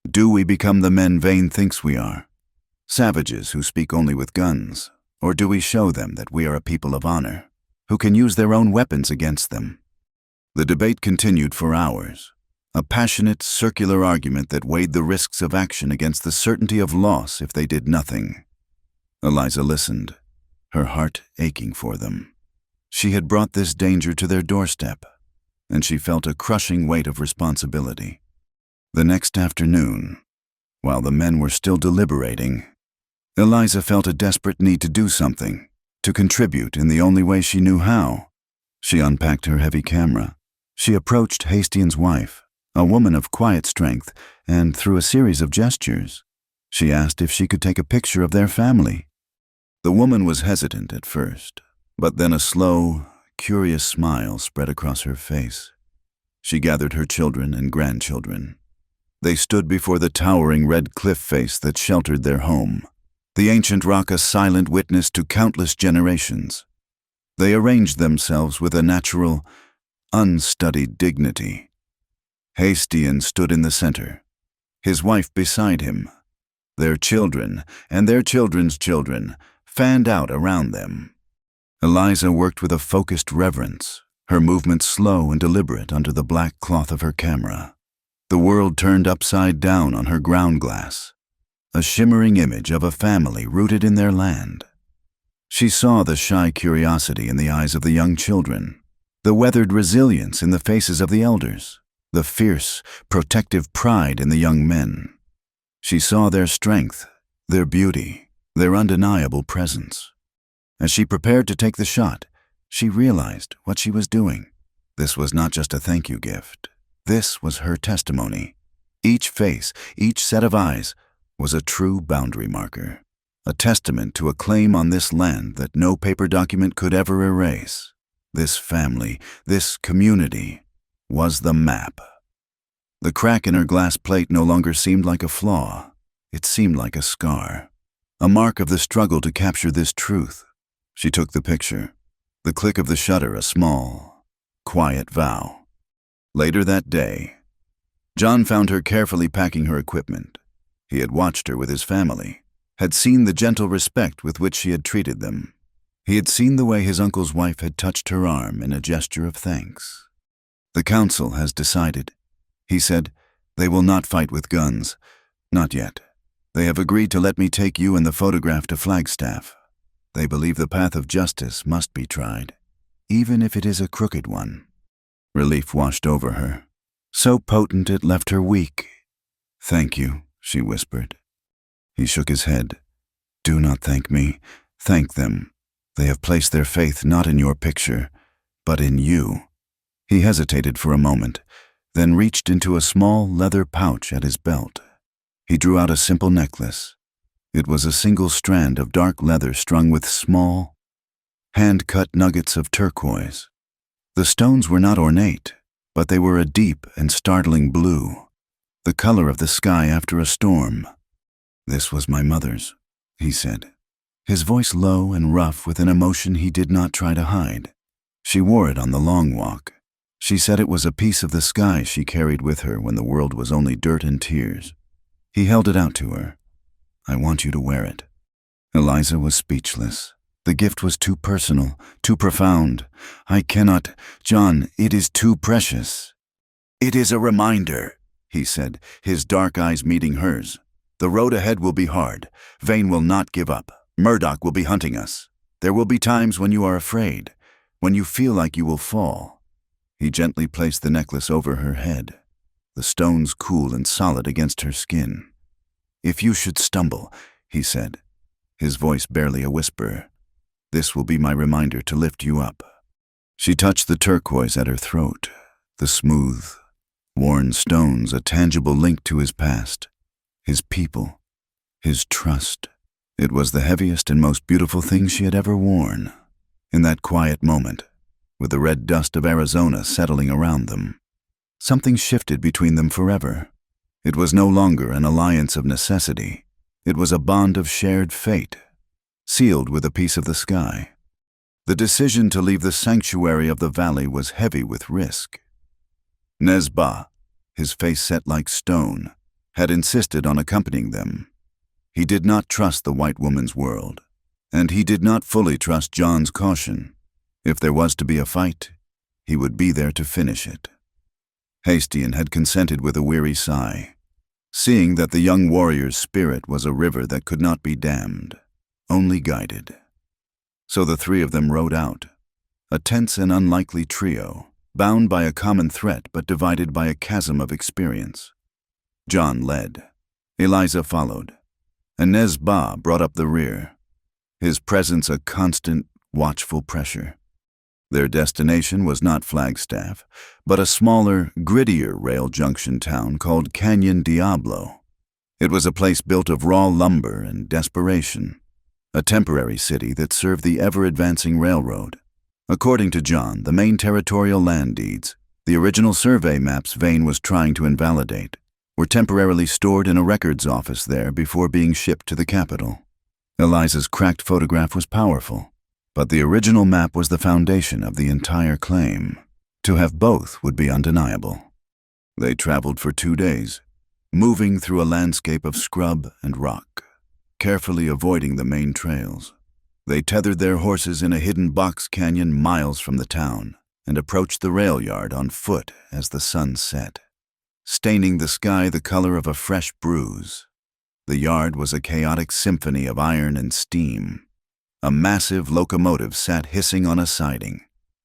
Do we become the men Vane thinks we are? Savages who speak only with guns, or do we show them that we are a people of honor, who can use their own weapons against them?" The debate continued for hours, a passionate, circular argument that weighed the risks of action against the certainty of loss if they did nothing. Eliza listened, her heart aching for them. She had brought this danger to their doorstep, and she felt a crushing weight of responsibility. The next afternoon, while the men were still deliberating, Eliza felt a desperate need to do something, to contribute in the only way she knew how. She unpacked her heavy camera. She approached Hastien's wife, a woman of quiet strength, and through a series of gestures, she asked if she could take a picture of their family. The woman was hesitant at first, but then a slow, curious smile spread across her face. She gathered her children and grandchildren. They stood before the towering red cliff face that sheltered their home, the ancient rock a silent witness to countless generations. They arranged themselves with a natural, unstudied dignity. Hastien stood in the center, his wife beside him. Their children and their children's children fanned out around them. Eliza worked with a focused reverence, her movements slow and deliberate under the black cloth of her camera. The world turned upside down on her ground glass, a shimmering image of a family rooted in their land. She saw the shy curiosity in the eyes of the young children, the weathered resilience in the faces of the elders, the fierce, protective pride in the young men. She saw their strength, their beauty, their undeniable presence. As she prepared to take the shot, she realized what she was doing. This was not just a thank you gift. This was her testimony. Each face, each set of eyes, was a true boundary marker, a testament to a claim on this land that no paper document could ever erase. This family, this community, was the map. The crack in her glass plate no longer seemed like a flaw. It seemed like a scar, a mark of the struggle to capture this truth. She took the picture, the click of the shutter a small, quiet vow. Later that day, John found her carefully packing her equipment. He had watched her with his family, had seen the gentle respect with which she had treated them. He had seen the way his uncle's wife had touched her arm in a gesture of thanks. "The council has decided," he said. "They will not fight with guns. Not yet. They have agreed to let me take you and the photograph to Flagstaff. They believe the path of justice must be tried, even if it is a crooked one." Relief washed over her, so potent it left her weak. "Thank you," she whispered. He shook his head. "Do not thank me. Thank them. They have placed their faith not in your picture, but in you." He hesitated for a moment, then reached into a small leather pouch at his belt. He drew out a simple necklace. It was a single strand of dark leather strung with small, hand-cut nuggets of turquoise. The stones were not ornate, but they were a deep and startling blue, the color of the sky after a storm. "This was my mother's," he said, his voice low and rough with an emotion he did not try to hide. "She wore it on the long walk. She said it was a piece of the sky she carried with her when the world was only dirt and tears." He held it out to her. "I want you to wear it." Eliza was speechless. The gift was too personal, too profound. "I cannot, John, it is too precious." "It is a reminder," he said, his dark eyes meeting hers. "The road ahead will be hard. Vane will not give up. Murdoch will be hunting us. There will be times when you are afraid, when you feel like you will fall." He gently placed the necklace over her head, the stones cool and solid against her skin. "If you should stumble," he said, his voice barely a whisper, "this will be my reminder to lift you up." She touched the turquoise at her throat, the smooth, worn stones a tangible link to his past, his people, his trust. It was the heaviest and most beautiful thing she had ever worn. In that quiet moment, with the red dust of Arizona settling around them, something shifted between them forever. It was no longer an alliance of necessity. It was a bond of shared fate, sealed with a piece of the sky. The decision to leave the sanctuary of the valley was heavy with risk. Nesba, his face set like stone, had insisted on accompanying them. He did not trust the white woman's world, and he did not fully trust John's caution. If there was to be a fight, he would be there to finish it. Hastian had consented with a weary sigh, seeing that the young warrior's spirit was a river that could not be dammed, only guided. So the three of them rode out, a tense and unlikely trio, bound by a common threat but divided by a chasm of experience. John led. Eliza followed, and Nesba brought up the rear, his presence a constant, watchful pressure. Their destination was not Flagstaff, but a smaller, grittier rail junction town called Canyon Diablo. It was a place built of raw lumber and desperation, a temporary city that served the ever-advancing railroad. According to John, the main territorial land deeds, the original survey maps Vane was trying to invalidate, were temporarily stored in a records office there before being shipped to the capital. Eliza's cracked photograph was powerful, but the original map was the foundation of the entire claim. To have both would be undeniable. They traveled for 2 days, moving through a landscape of scrub and rock, carefully avoiding the main trails. They tethered their horses in a hidden box canyon miles from the town and approached the rail yard on foot as the sun set, staining the sky the color of a fresh bruise. The yard was a chaotic symphony of iron and steam. A massive locomotive sat hissing on a siding,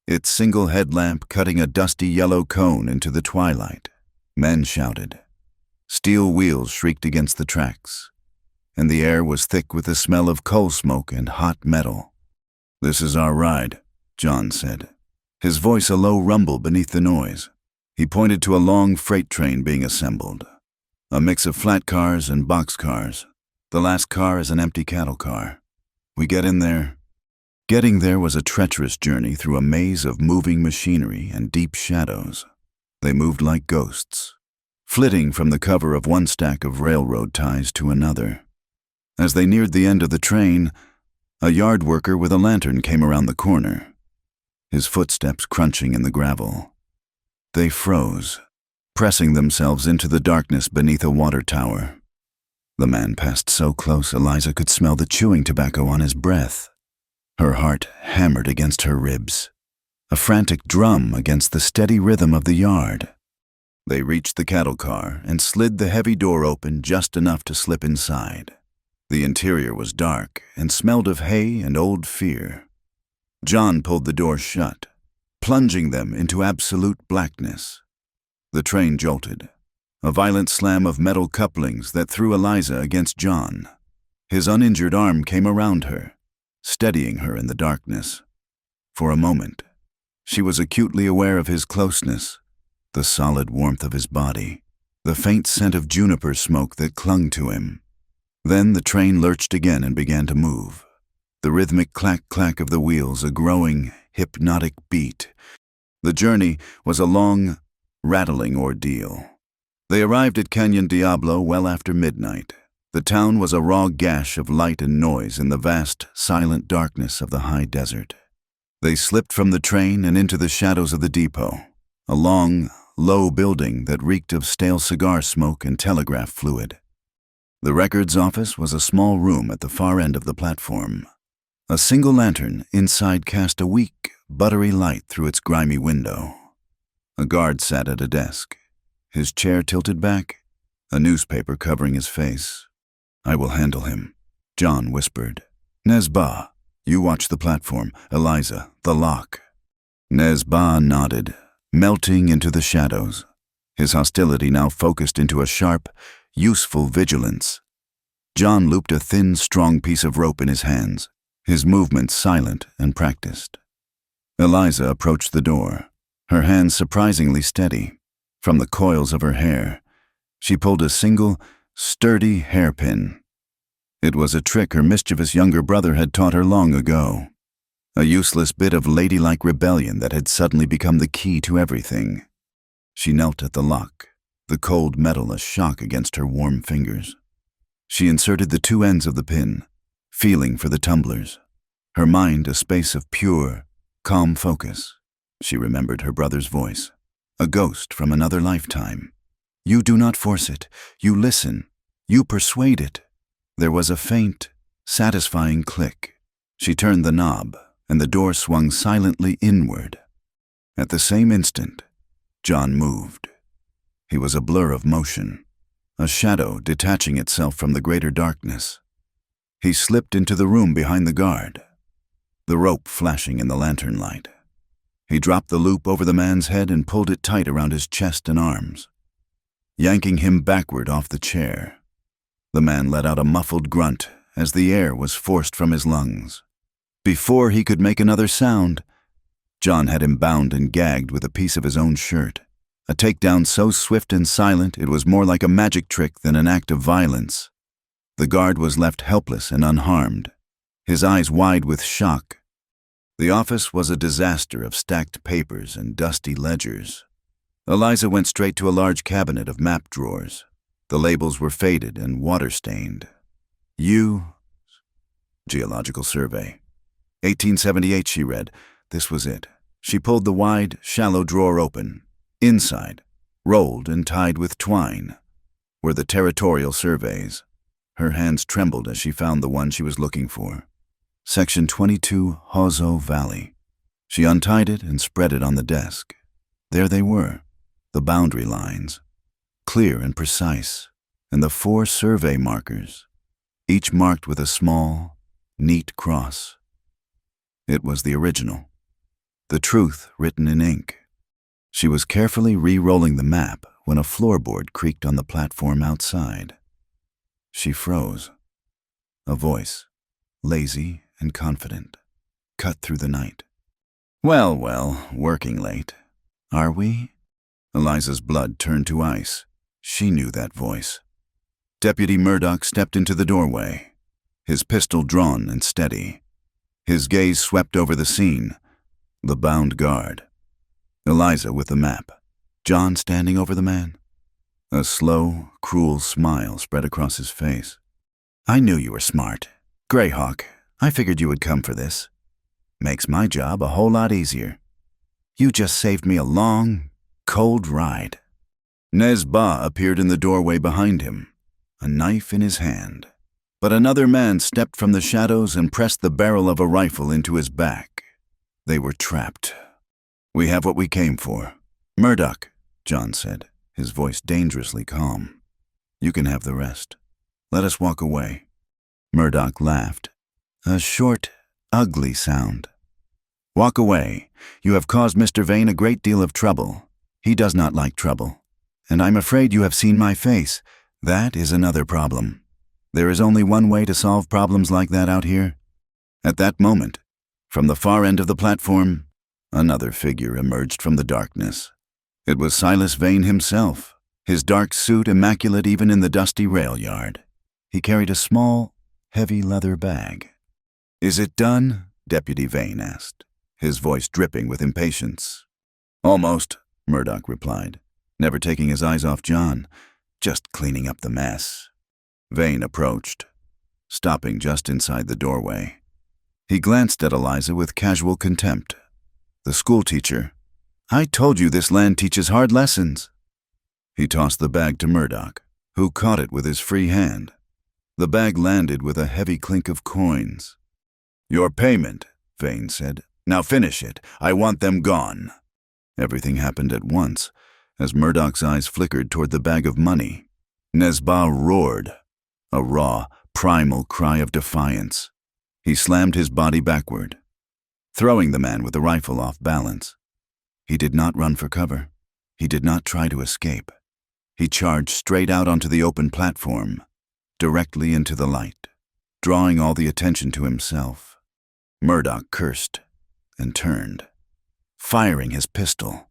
its single headlamp cutting a dusty yellow cone into the twilight. Men shouted. Steel wheels shrieked against the tracks, and the air was thick with the smell of coal smoke and hot metal. "This is our ride," John said, his voice a low rumble beneath the noise. He pointed to a long freight train being assembled, a mix of flat cars and box cars. The last car is an empty cattle car. We get in there. Getting there was a treacherous journey through a maze of moving machinery and deep shadows. They moved like ghosts, flitting from the cover of one stack of railroad ties to another. As they neared the end of the train, a yard worker with a lantern came around the corner, his footsteps crunching in the gravel. They froze, pressing themselves into the darkness beneath a water tower. The man passed so close Eliza could smell the chewing tobacco on his breath. Her heart hammered against her ribs, a frantic drum against the steady rhythm of the yard. They reached the cattle car and slid the heavy door open just enough to slip inside. The interior was dark and smelled of hay and old fear. John pulled the door shut, plunging them into absolute blackness. The train jolted, a violent slam of metal couplings that threw Eliza against John. His uninjured arm came around her, steadying her in the darkness. For a moment, she was acutely aware of his closeness, the solid warmth of his body, the faint scent of juniper smoke that clung to him. Then the train lurched again and began to move, the rhythmic clack-clack of the wheels a growing, hypnotic beat. The journey was a long, rattling ordeal. They arrived at Canyon Diablo well after midnight. The town was a raw gash of light and noise in the vast, silent darkness of the high desert. They slipped from the train and into the shadows of the depot, a long, low building that reeked of stale cigar smoke and telegraph fluid. The records office was a small room at the far end of the platform. A single lantern inside cast a weak, buttery light through its grimy window. A guard sat at a desk, his chair tilted back, a newspaper covering his face. "I will handle him," John whispered. "Nesba, you watch the platform. Eliza, the lock." Nesba nodded, melting into the shadows, his hostility now focused into a sharp, useful vigilance. John looped a thin, strong piece of rope in his hands, his movements silent and practiced. Eliza approached the door, her hands surprisingly steady. From the coils of her hair, she pulled a single, sturdy hairpin. It was a trick her mischievous younger brother had taught her long ago, a useless bit of ladylike rebellion that had suddenly become the key to everything. She knelt at the lock, the cold metal a shock against her warm fingers. She inserted the two ends of the pin, feeling for the tumblers, her mind a space of pure, calm focus. She remembered her brother's voice, a ghost from another lifetime. "You do not force it. You listen. You persuade it." There was a faint, satisfying click. She turned the knob, and the door swung silently inward. At the same instant, John moved. He was a blur of motion, a shadow detaching itself from the greater darkness. He slipped into the room behind the guard, the rope flashing in the lantern light. He dropped the loop over the man's head and pulled it tight around his chest and arms, yanking him backward off the chair. The man let out a muffled grunt as the air was forced from his lungs. Before he could make another sound, John had him bound and gagged with a piece of his own shirt, a takedown so swift and silent it was more like a magic trick than an act of violence. The guard was left helpless and unharmed, his eyes wide with shock. The office was a disaster of stacked papers and dusty ledgers. Eliza went straight to a large cabinet of map drawers. The labels were faded and water-stained. Geological Survey. 1878, she read. This was it. She pulled the wide, shallow drawer open. Inside, rolled and tied with twine, were the territorial surveys. Her hands trembled as she found the one she was looking for. Section 22, Hozo Valley. She untied it and spread it on the desk. There they were, the boundary lines, clear and precise, and the 4 survey markers, each marked with a small, neat cross. It was the original, the truth written in ink. She was carefully re-rolling the map when a floorboard creaked on the platform outside. She froze. A voice, lazy and confident, cut through the night. Well, working late. Are we? Eliza's blood turned to ice. She knew that voice. Deputy Murdoch stepped into the doorway, his pistol drawn and steady. His gaze swept over the scene, the bound guard, Eliza with the map, John standing over the man. A slow, cruel smile spread across his face. "I knew you were smart. Greyhawk, I figured you would come for this. Makes my job a whole lot easier. You just saved me a long, cold ride." Nesba appeared in the doorway behind him, a knife in his hand. But another man stepped from the shadows and pressed the barrel of a rifle into his back. They were trapped. "We have what we came for." "Murdoch," John said, his voice dangerously calm. "You can have the rest. Let us walk away." Murdoch laughed. A short, ugly sound. "Walk away. You have caused Mr. Vane a great deal of trouble. He does not like trouble. And I'm afraid you have seen my face. That is another problem. There is only one way to solve problems like that out here." At that moment, from the far end of the platform, another figure emerged from the darkness. It was Silas Vane himself, his dark suit immaculate even in the dusty rail yard. He carried a small, heavy leather bag. "Is it done?" Deputy Vane asked, his voice dripping with impatience. "Almost," Murdoch replied, never taking his eyes off John, "just cleaning up the mess." Vane approached, stopping just inside the doorway. He glanced at Eliza with casual contempt. The schoolteacher, "I told you this land teaches hard lessons." He tossed the bag to Murdoch, who caught it with his free hand. The bag landed with a heavy clink of coins. "Your payment," Vane said. "Now finish it. I want them gone." Everything happened at once, as Murdoch's eyes flickered toward the bag of money. Nesba roared, a raw, primal cry of defiance. He slammed his body backward, throwing the man with the rifle off balance. He did not run for cover. He did not try to escape. He charged straight out onto the open platform, directly into the light, drawing all the attention to himself. Murdoch cursed and turned, firing his pistol.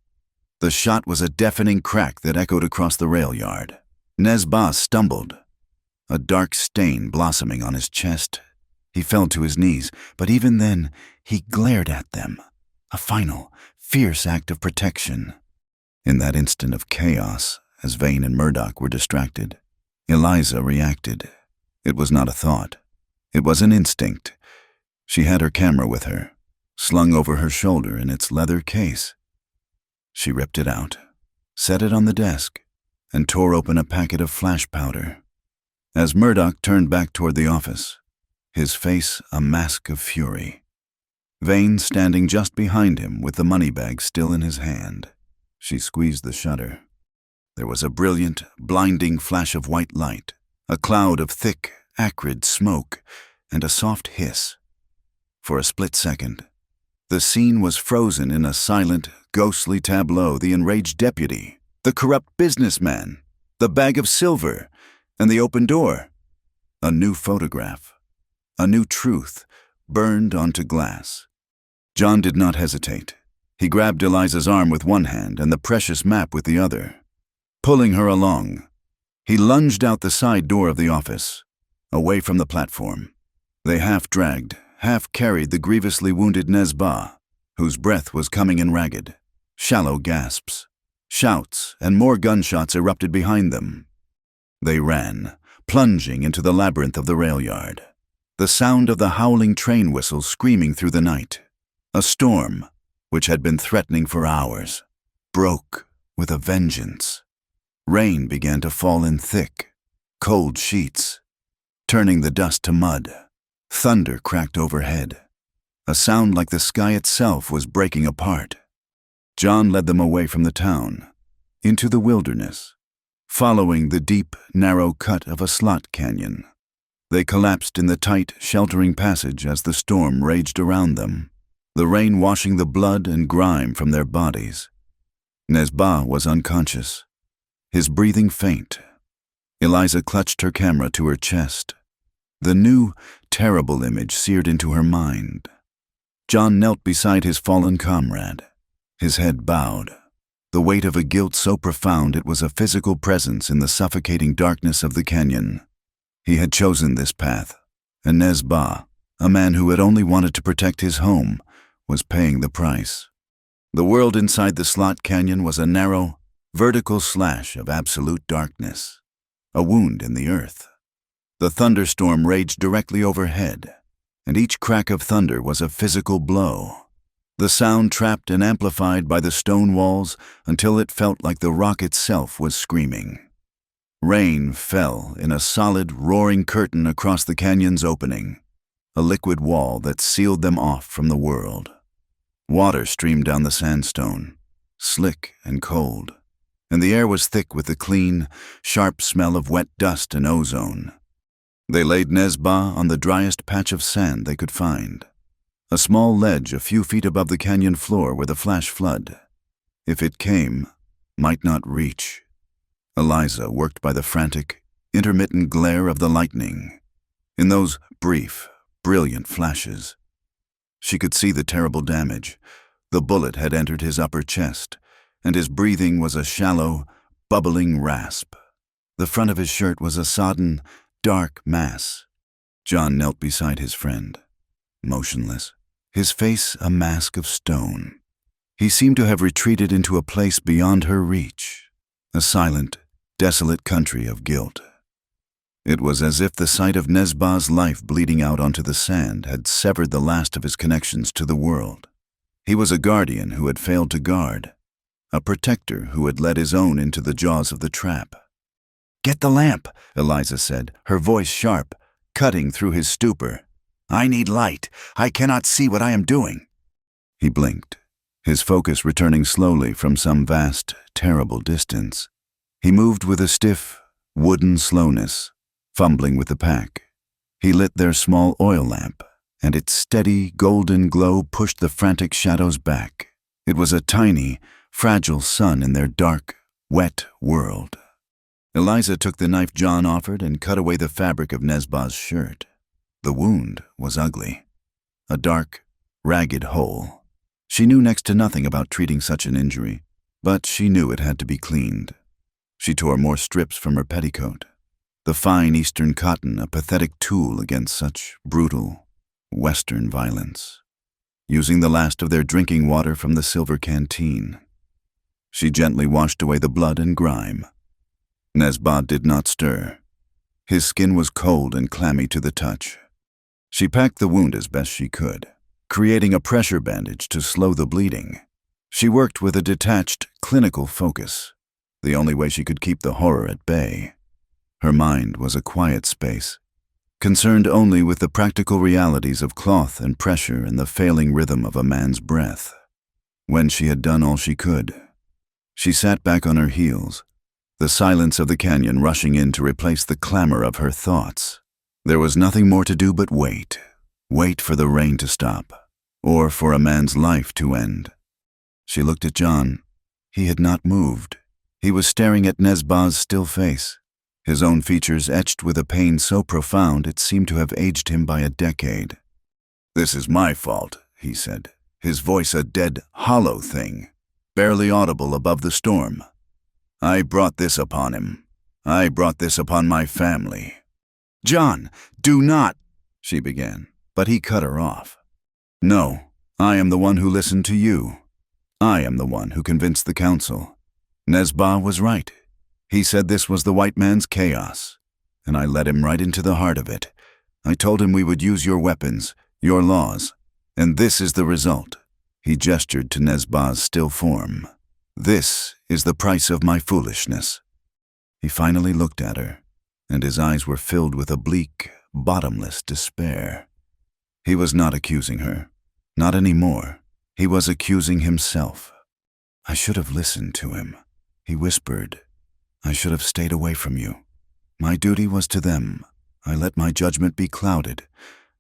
The shot was a deafening crack that echoed across the rail yard. Nesba stumbled, a dark stain blossoming on his chest. He fell to his knees, but even then, he glared at them, a final, fierce act of protection. In that instant of chaos, as Vane and Murdoch were distracted, Eliza reacted. It was not a thought. It was an instinct. She had her camera with her, slung over her shoulder in its leather case. She ripped it out, set it on the desk, and tore open a packet of flash powder. As Murdoch turned back toward the office, his face a mask of fury, Vane standing just behind him with the money bag still in his hand. She squeezed the shutter. There was a brilliant, blinding flash of white light, a cloud of thick, acrid smoke, and a soft hiss. For a split second, the scene was frozen in a silent, ghostly tableau. The enraged deputy, the corrupt businessman, the bag of silver, and the open door. A new photograph, a new truth, burned onto glass. John did not hesitate. He grabbed Eliza's arm with one hand and the precious map with the other. Pulling her along, he lunged out the side door of the office, away from the platform. They half-dragged, half-carried the grievously wounded Nesba, whose breath was coming in ragged. Shallow gasps, shouts, and more gunshots erupted behind them. They ran, plunging into the labyrinth of the rail yard, the sound of the howling train whistle screaming through the night. A storm, which had been threatening for hours, broke with a vengeance. Rain began to fall in thick, cold sheets, turning the dust to mud. Thunder cracked overhead. A sound like the sky itself was breaking apart. John led them away from the town, into the wilderness, following the deep, narrow cut of a slot canyon. They collapsed in the tight, sheltering passage as the storm raged around them, the rain washing the blood and grime from their bodies. Nesba was unconscious, his breathing faint. Eliza clutched her camera to her chest. The new, terrible image seared into her mind. John knelt beside his fallen comrade, his head bowed, the weight of a guilt so profound it was a physical presence in the suffocating darkness of the canyon. He had chosen this path, and Nezba, a man who had only wanted to protect his home, was paying the price. The world inside the slot canyon was a narrow, vertical slash of absolute darkness, a wound in the earth. The thunderstorm raged directly overhead, and each crack of thunder was a physical blow. The sound trapped and amplified by the stone walls until it felt like the rock itself was screaming. Rain fell in a solid, roaring curtain across the canyon's opening, a liquid wall that sealed them off from the world. Water streamed down the sandstone, slick and cold, and the air was thick with the clean, sharp smell of wet dust and ozone. They laid Nezba on the driest patch of sand they could find, a small ledge a few feet above the canyon floor where the flash flood, if it came, might not reach. Eliza worked by the frantic, intermittent glare of the lightning. In those brief, brilliant flashes, she could see the terrible damage. The bullet had entered his upper chest, and his breathing was a shallow, bubbling rasp. The front of his shirt was a sodden, dark mass. John knelt beside his friend, motionless, his face a mask of stone. He seemed to have retreated into a place beyond her reach, a silent, desolate country of guilt. It was as if the sight of Nezba's life bleeding out onto the sand had severed the last of his connections to the world. He was a guardian who had failed to guard, a protector who had led his own into the jaws of the trap. "Get the lamp," Eliza said, her voice sharp, cutting through his stupor. "I need light. I cannot see what I am doing." He blinked, his focus returning slowly from some vast, terrible distance. He moved with a stiff, wooden slowness, fumbling with the pack. He lit their small oil lamp, and its steady, golden glow pushed the frantic shadows back. It was a tiny, fragile sun in their dark, wet world. Eliza took the knife John offered and cut away the fabric of Nezba's shirt. The wound was ugly, a dark, ragged hole. She knew next to nothing about treating such an injury, but she knew it had to be cleaned. She tore more strips from her petticoat, the fine Eastern cotton a pathetic tool against such brutal, Western violence, using the last of their drinking water from the silver canteen. She gently washed away the blood and grime. Nezba did not stir. His skin was cold and clammy to the touch. She packed the wound as best she could, creating a pressure bandage to slow the bleeding. She worked with a detached, clinical focus, the only way she could keep the horror at bay. Her mind was a quiet space, concerned only with the practical realities of cloth and pressure and the failing rhythm of a man's breath. When she had done all she could, she sat back on her heels, the silence of the canyon rushing in to replace the clamor of her thoughts. There was nothing more to do but wait for the rain to stop, or for a man's life to end. She looked at John. He had not moved. He was staring at Nezba's still face, his own features etched with a pain so profound it seemed to have aged him by a decade. "This is my fault," he said, his voice a dead, hollow thing, barely audible above the storm. "I brought this upon him. I brought this upon my family." "John, do not," she began, but he cut her off. "No, I am the one who listened to you. I am the one who convinced the council. Nezba was right. He said this was the white man's chaos, and I led him right into the heart of it. I told him we would use your weapons, your laws, and this is the result." He gestured to Nezba's still form. "This is the price of my foolishness." He finally looked at her, and his eyes were filled with a bleak, bottomless despair. He was not accusing her, not anymore. He was accusing himself. "I should have listened to him," he whispered. "I should have stayed away from you. My duty was to them. I let my judgment be clouded.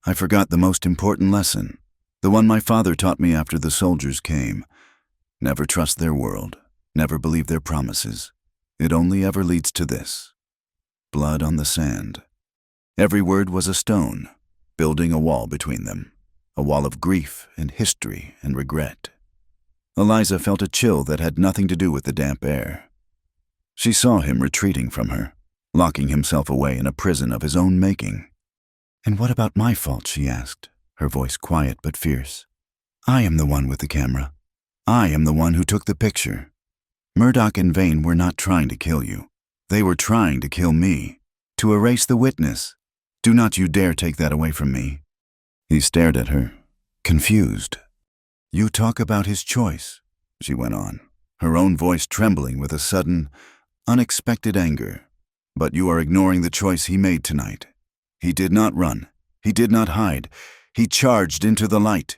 I forgot the most important lesson, the one my father taught me after the soldiers came. Never trust their world, never believe their promises. It only ever leads to this: blood on the sand." Every word was a stone, building a wall between them, a wall of grief and history and regret. Eliza felt a chill that had nothing to do with the damp air. She saw him retreating from her, locking himself away in a prison of his own making. "And what about my fault?" she asked, her voice quiet but fierce. "I am the one with the camera. I am the one who took the picture. Murdoch and Vane were not trying to kill you. They were trying to kill me, to erase the witness. Do not you dare take that away from me." He stared at her, confused. "You talk about his choice," she went on, her own voice trembling with a sudden, unexpected anger. "But you are ignoring the choice he made tonight. He did not run. He did not hide. He charged into the light.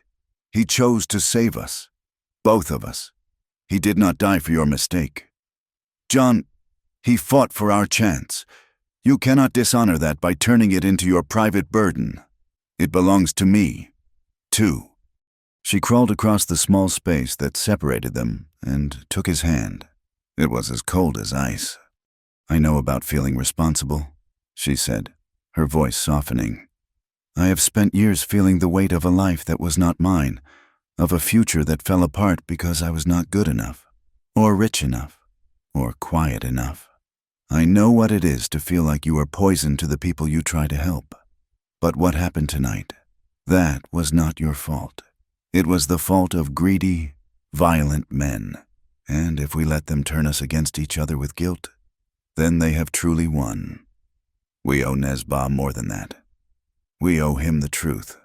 He chose to save us. Both of us. He did not die for your mistake. John, he fought for our chance. You cannot dishonor that by turning it into your private burden. It belongs to me, too." She crawled across the small space that separated them and took his hand. It was as cold as ice. "I know about feeling responsible," she said, her voice softening. "I have spent years feeling the weight of a life that was not mine, of a future that fell apart because I was not good enough, or rich enough, or quiet enough. I know what it is to feel like you are poison to the people you try to help. But what happened tonight, that was not your fault. It was the fault of greedy, violent men. And if we let them turn us against each other with guilt, then they have truly won. We owe Nesba more than that. We owe him the truth."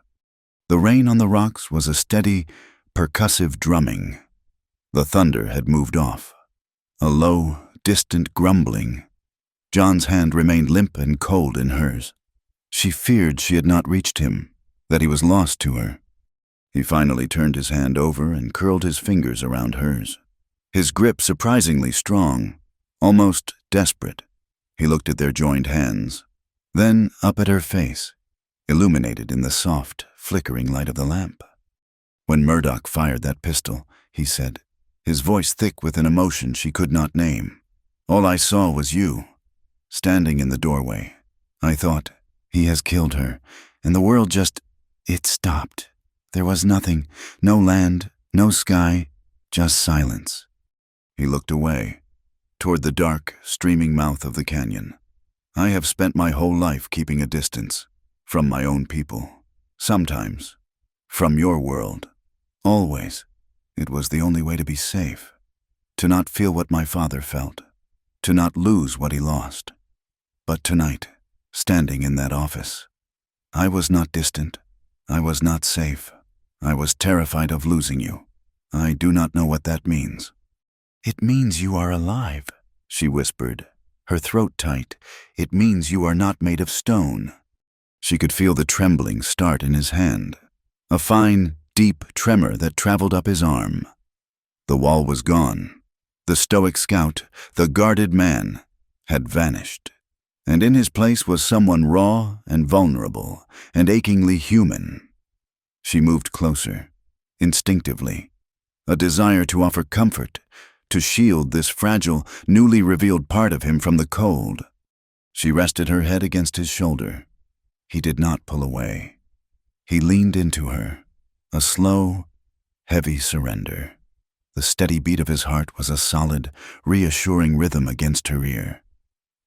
The rain on the rocks was a steady, percussive drumming. The thunder had moved off. A low, distant grumbling. John's hand remained limp and cold in hers. She feared she had not reached him, that he was lost to her. He finally turned his hand over and curled his fingers around hers. His grip surprisingly strong, almost desperate. He looked at their joined hands, then up at her face, illuminated in the soft, flickering light of the lamp. "When Murdoch fired that pistol," he said, his voice thick with an emotion she could not name, "all I saw was you, standing in the doorway. I thought, he has killed her, and the world just, it stopped. There was nothing, no land, no sky, just silence." He looked away, toward the dark, streaming mouth of the canyon. "I have spent my whole life keeping a distance, from my own people. Sometimes, from your world. Always. It was the only way to be safe. To not feel what my father felt. To not lose what he lost. But tonight, standing in that office, I was not distant. I was not safe. I was terrified of losing you. I do not know what that means." "It means you are alive," she whispered, her throat tight. "It means you are not made of stone." She could feel the trembling start in his hand, a fine, deep tremor that traveled up his arm. The wall was gone. The stoic scout, the guarded man, had vanished. And in his place was someone raw and vulnerable and achingly human. She moved closer, instinctively, a desire to offer comfort, to shield this fragile, newly revealed part of him from the cold. She rested her head against his shoulder. He did not pull away. He leaned into her, a slow, heavy surrender. The steady beat of his heart was a solid, reassuring rhythm against her ear.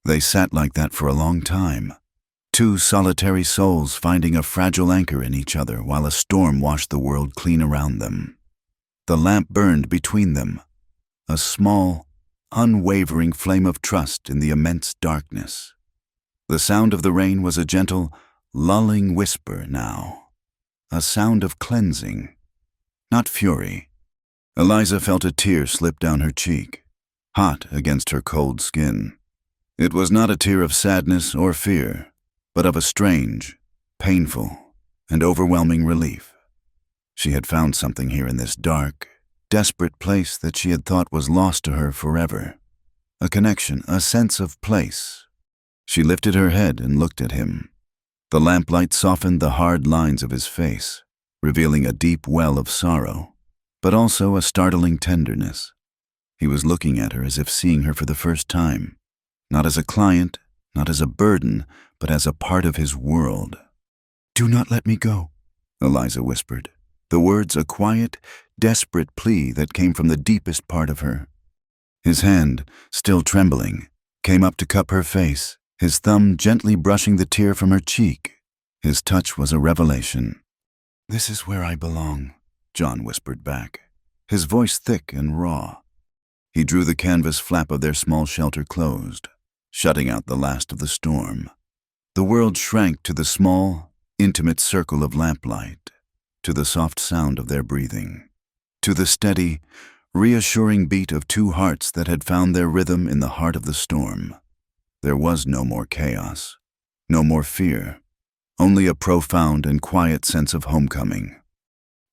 They sat like that for a long time, two solitary souls finding a fragile anchor in each other while a storm washed the world clean around them. The lamp burned between them, a small, unwavering flame of trust in the immense darkness. The sound of the rain was a gentle, lulling whisper now, a sound of cleansing, not fury. Eliza felt a tear slip down her cheek, hot against her cold skin. It was not a tear of sadness or fear, but of a strange, painful, and overwhelming relief. She had found something here in this dark, desperate place that she had thought was lost to her forever. A connection, a sense of place. She lifted her head and looked at him. The lamplight softened the hard lines of his face, revealing a deep well of sorrow, but also a startling tenderness. He was looking at her as if seeing her for the first time, not as a client, not as a burden, but as a part of his world. "Do not let me go," Eliza whispered, the words a quiet, desperate plea that came from the deepest part of her. His hand, still trembling, came up to cup her face, his thumb gently brushing the tear from her cheek. His touch was a revelation. "This is where I belong," John whispered back, his voice thick and raw. He drew the canvas flap of their small shelter closed, shutting out the last of the storm. The world shrank to the small, intimate circle of lamplight, to the soft sound of their breathing, to the steady, reassuring beat of two hearts that had found their rhythm in the heart of the storm. There was no more chaos, no more fear, only a profound and quiet sense of homecoming.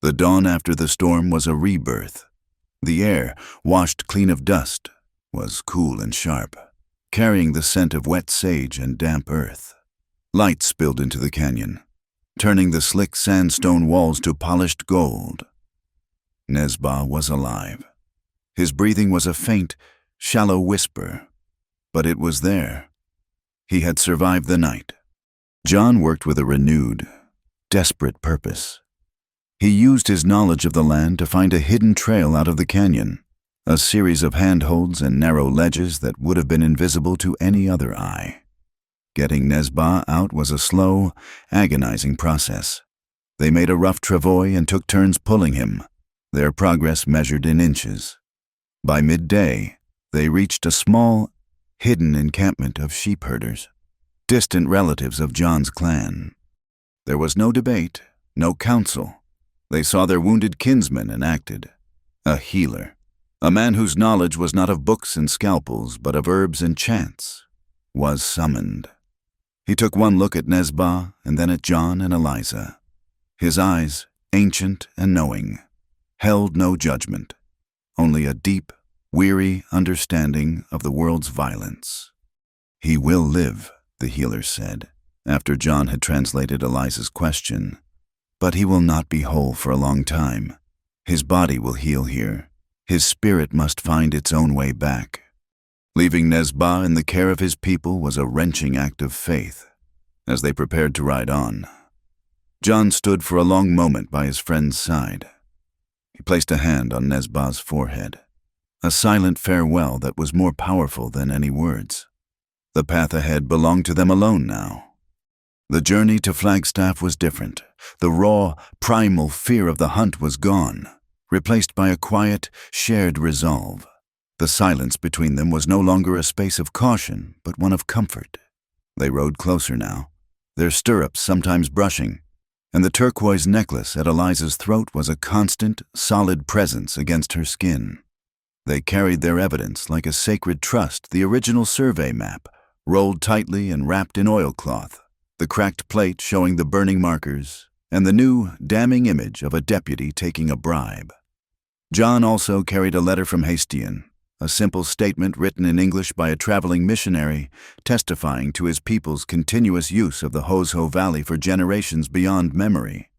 The dawn after the storm was a rebirth. The air, washed clean of dust, was cool and sharp, carrying the scent of wet sage and damp earth. Light spilled into the canyon, turning the slick sandstone walls to polished gold. Nezba was alive. His breathing was a faint, shallow whisper, but it was there. He had survived the night. John worked with a renewed, desperate purpose. He used his knowledge of the land to find a hidden trail out of the canyon, a series of handholds and narrow ledges that would have been invisible to any other eye. Getting Nezba out was a slow, agonizing process. They made a rough travois and took turns pulling him, their progress measured in inches. By midday, they reached a small, hidden encampment of sheep herders, distant relatives of John's clan. There was no debate, no counsel. They saw their wounded kinsman and acted. A healer, a man whose knowledge was not of books and scalpels, but of herbs and chants, was summoned. He took one look at Nezba and then at John and Eliza. His eyes, ancient and knowing, held no judgment, only a deep, weary understanding of the world's violence. "He will live," the healer said, after John had translated Eliza's question. "But he will not be whole for a long time. His body will heal here. His spirit must find its own way back." Leaving Nezba in the care of his people was a wrenching act of faith. As they prepared to ride on, John stood for a long moment by his friend's side. He placed a hand on Nezba's forehead, a silent farewell that was more powerful than any words. The path ahead belonged to them alone now. The journey to Flagstaff was different. The raw, primal fear of the hunt was gone, replaced by a quiet, shared resolve. The silence between them was no longer a space of caution, but one of comfort. They rode closer now, their stirrups sometimes brushing, and the turquoise necklace at Eliza's throat was a constant, solid presence against her skin. They carried their evidence like a sacred trust, the original survey map, rolled tightly and wrapped in oilcloth, the cracked plate showing the burning markers, and the new, damning image of a deputy taking a bribe. John also carried a letter from Hastian, a simple statement written in English by a traveling missionary testifying to his people's continuous use of the Hosho Valley for generations beyond memory.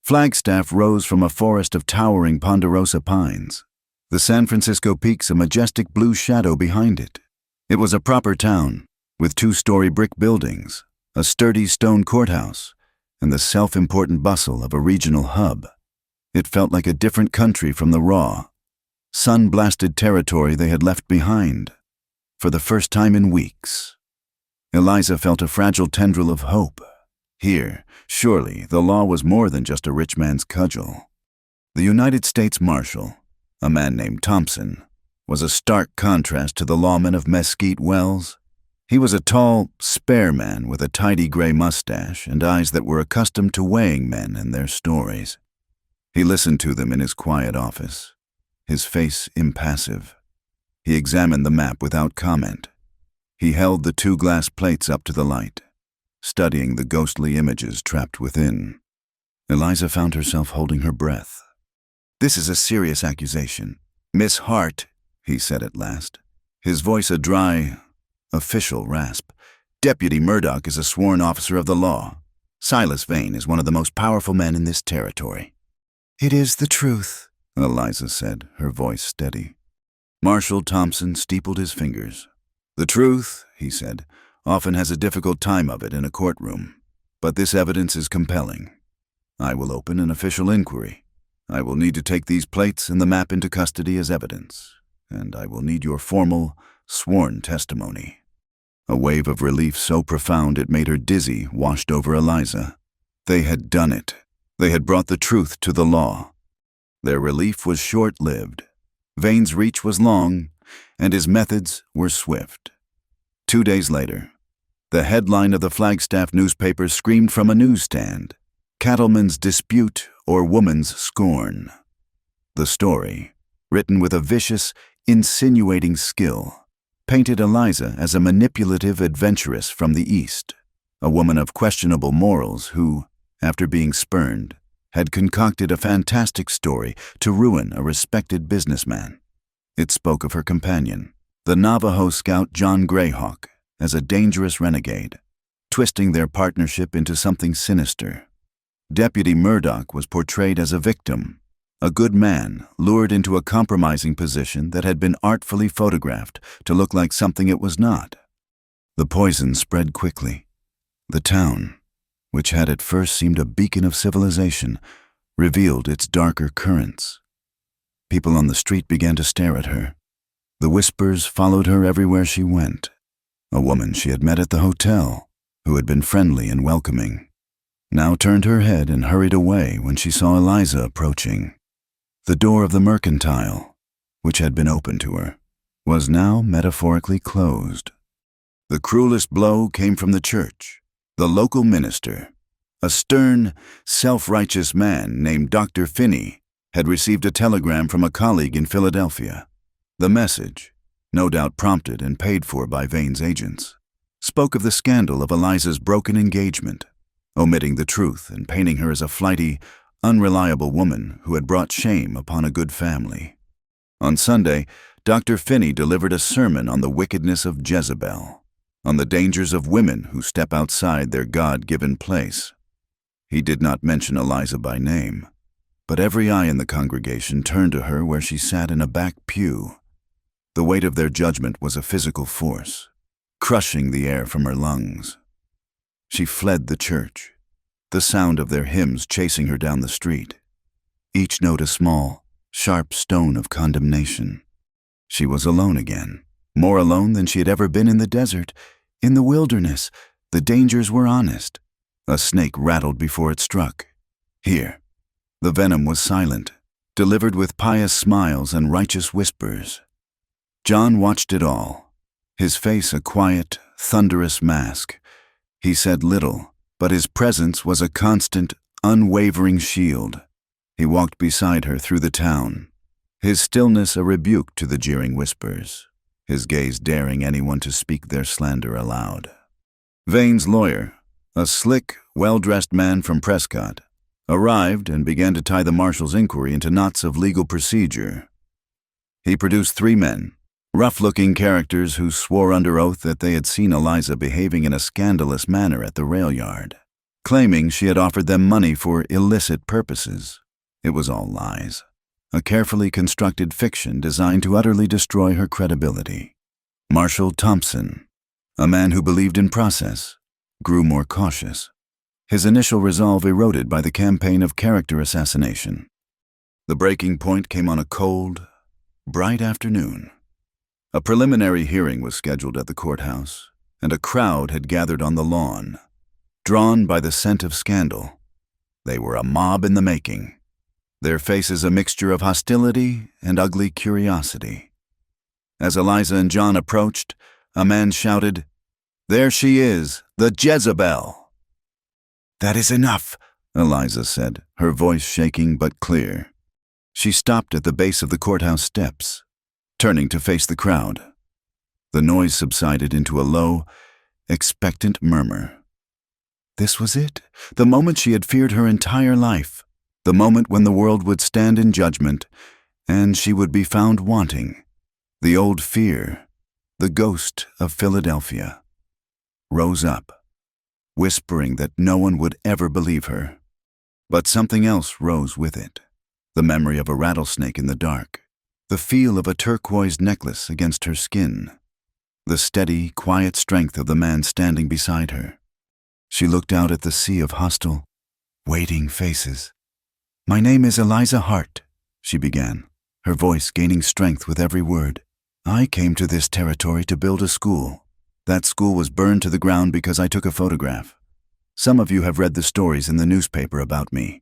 Flagstaff rose from a forest of towering ponderosa pines, the San Francisco peaks a majestic blue shadow behind it. It was a proper town, with two-story brick buildings, a sturdy stone courthouse, and the self-important bustle of a regional hub. It felt like a different country from the raw, sun-blasted territory they had left behind, for the first time in weeks. Eliza felt a fragile tendril of hope. Here, surely, the law was more than just a rich man's cudgel. The United States Marshal, a man named Thompson, was a stark contrast to the lawman of Mesquite Wells. He was a tall, spare man with a tidy gray mustache and eyes that were accustomed to weighing men and their stories. He listened to them in his quiet office, his face impassive. He examined the map without comment. He held the two glass plates up to the light, studying the ghostly images trapped within. Eliza found herself holding her breath. "This is a serious accusation. Miss Hart," he said at last, his voice a dry, official rasp. "Deputy Murdoch is a sworn officer of the law. Silas Vane is one of the most powerful men in this territory." "It is the truth," Eliza said, her voice steady. Marshal Thompson steepled his fingers. "The truth," he said, "often has a difficult time of it in a courtroom. But this evidence is compelling. I will open an official inquiry. I will need to take these plates and the map into custody as evidence, and I will need your formal, sworn testimony." A wave of relief so profound it made her dizzy washed over Eliza. They had done it. They had brought the truth to the law. Their relief was short-lived. Vane's reach was long, and his methods were swift. 2 days later, the headline of the Flagstaff newspaper screamed from a newsstand, "Cattleman's Dispute or Woman's Scorn." The story, written with a vicious, insinuating skill, painted Eliza as a manipulative adventuress from the East, a woman of questionable morals who, after being spurned, had concocted a fantastic story to ruin a respected businessman. It spoke of her companion, the Navajo scout John Greyhawk, as a dangerous renegade, twisting their partnership into something sinister. Deputy Murdoch was portrayed as a victim, a good man lured into a compromising position that had been artfully photographed to look like something it was not. The poison spread quickly. The town, which had at first seemed a beacon of civilization, revealed its darker currents. People on the street began to stare at her. The whispers followed her everywhere she went. A woman she had met at the hotel, who had been friendly and welcoming, now turned her head and hurried away when she saw Eliza approaching. The door of the mercantile, which had been open to her, was now metaphorically closed. The cruelest blow came from the church. The local minister, a stern, self-righteous man named Dr. Finney, had received a telegram from a colleague in Philadelphia. The message, no doubt prompted and paid for by Vane's agents, spoke of the scandal of Eliza's broken engagement, omitting the truth and painting her as a flighty, unreliable woman who had brought shame upon a good family. On Sunday, Dr. Finney delivered a sermon on the wickedness of Jezebel, on the dangers of women who step outside their God-given place. He did not mention Eliza by name, but every eye in the congregation turned to her where she sat in a back pew. The weight of their judgment was a physical force, crushing the air from her lungs. She fled the church, the sound of their hymns chasing her down the street, each note a small, sharp stone of condemnation. She was alone again, more alone than she had ever been in the desert. In the wilderness, the dangers were honest. A snake rattled before it struck. Here, the venom was silent, delivered with pious smiles and righteous whispers. John watched it all, his face a quiet, thunderous mask. He said little, but his presence was a constant, unwavering shield. He walked beside her through the town, his stillness a rebuke to the jeering whispers, his gaze daring anyone to speak their slander aloud. Vane's lawyer, a slick, well-dressed man from Prescott, arrived and began to tie the marshal's inquiry into knots of legal procedure. He produced 3 men, rough-looking characters who swore under oath that they had seen Eliza behaving in a scandalous manner at the rail yard, claiming she had offered them money for illicit purposes. It was all lies, a carefully constructed fiction designed to utterly destroy her credibility. Marshal Thompson, a man who believed in process, grew more cautious, his initial resolve eroded by the campaign of character assassination. The breaking point came on a cold, bright afternoon. A preliminary hearing was scheduled at the courthouse, and a crowd had gathered on the lawn, drawn by the scent of scandal. They were a mob in the making, their faces a mixture of hostility and ugly curiosity. As Eliza and John approached, a man shouted, "There she is, the Jezebel!" "That is enough," Eliza said, her voice shaking but clear. She stopped at the base of the courthouse steps, turning to face the crowd. The noise subsided into a low, expectant murmur. This was it, the moment she had feared her entire life, the moment when the world would stand in judgment, and she would be found wanting. The old fear, the ghost of Philadelphia, rose up, whispering that no one would ever believe her. But something else rose with it, the memory of a rattlesnake in the dark, the feel of a turquoise necklace against her skin, the steady, quiet strength of the man standing beside her. She looked out at the sea of hostile, waiting faces. "My name is Eliza Hart," she began, her voice gaining strength with every word. "I came to this territory to build a school. That school was burned to the ground because I took a photograph. Some of you have read the stories in the newspaper about me.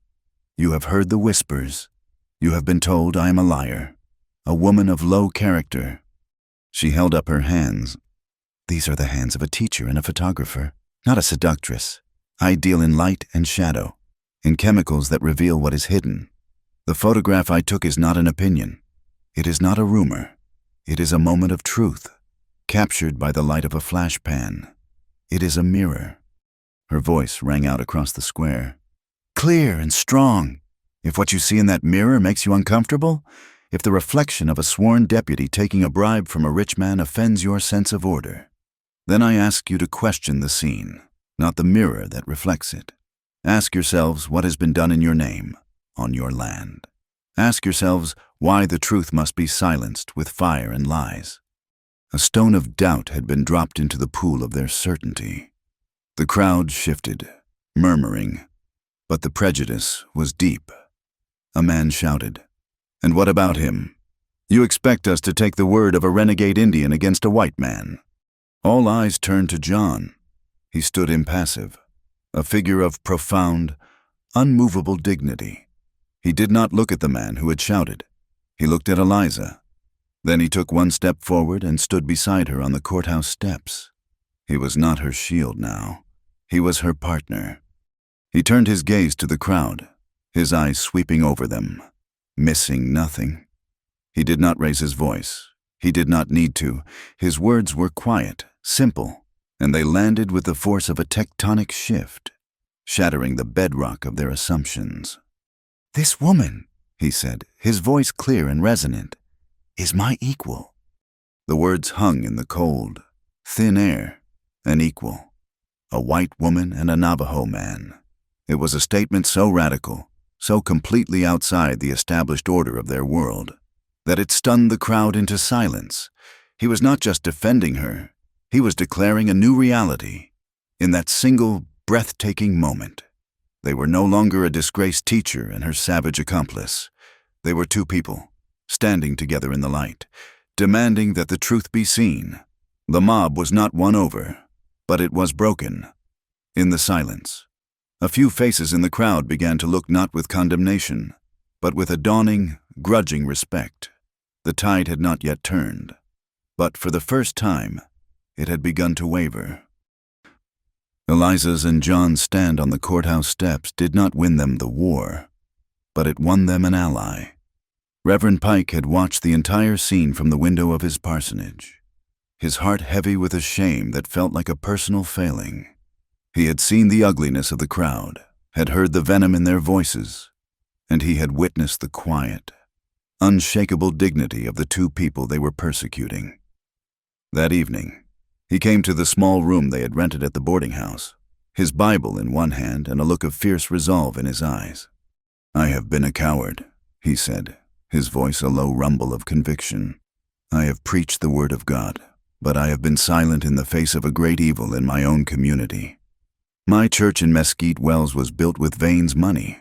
You have heard the whispers. You have been told I am a liar, a woman of low character." She held up her hands. "These are the hands of a teacher and a photographer, not a seductress. I deal in light and shadow, in chemicals that reveal what is hidden. The photograph I took is not an opinion. It is not a rumor. It is a moment of truth, captured by the light of a flash pan. It is a mirror." Her voice rang out across the square. "Clear and strong. If what you see in that mirror makes you uncomfortable, if the reflection of a sworn deputy taking a bribe from a rich man offends your sense of order, then I ask you to question the scene, not the mirror that reflects it. Ask yourselves what has been done in your name, on your land. Ask yourselves why the truth must be silenced with fire and lies." A stone of doubt had been dropped into the pool of their certainty. The crowd shifted, murmuring, but the prejudice was deep. A man shouted, "And what about him? You expect us to take the word of a renegade Indian against a white man?" All eyes turned to John. He stood impassive, a figure of profound, unmovable dignity. He did not look at the man who had shouted. He looked at Eliza. Then he took one step forward and stood beside her on the courthouse steps. He was not her shield now. He was her partner. He turned his gaze to the crowd, his eyes sweeping over them, missing nothing. He did not raise his voice. He did not need to. His words were quiet, simple, and they landed with the force of a tectonic shift, shattering the bedrock of their assumptions. "This woman," he said, his voice clear and resonant, "is my equal." The words hung in the cold, thin air. An equal. A white woman and a Navajo man. It was a statement so radical, so completely outside the established order of their world, that it stunned the crowd into silence. He was not just defending her, he was declaring a new reality. In that single, breathtaking moment, they were no longer a disgraced teacher and her savage accomplice. They were two people, standing together in the light, demanding that the truth be seen. The mob was not won over, but it was broken. In the silence, a few faces in the crowd began to look not with condemnation, but with a dawning, grudging respect. The tide had not yet turned, but for the first time, it had begun to waver. Eliza's and John's stand on the courthouse steps did not win them the war, but it won them an ally. Reverend Pike had watched the entire scene from the window of his parsonage, his heart heavy with a shame that felt like a personal failing. He had seen the ugliness of the crowd, had heard the venom in their voices, and he had witnessed the quiet, unshakable dignity of the two people they were persecuting. That evening, he came to the small room they had rented at the boarding house, his Bible in one hand and a look of fierce resolve in his eyes. "I have been a coward," he said, his voice a low rumble of conviction. "I have preached the word of God, but I have been silent in the face of a great evil in my own community. My church in Mesquite Wells was built with Vane's money.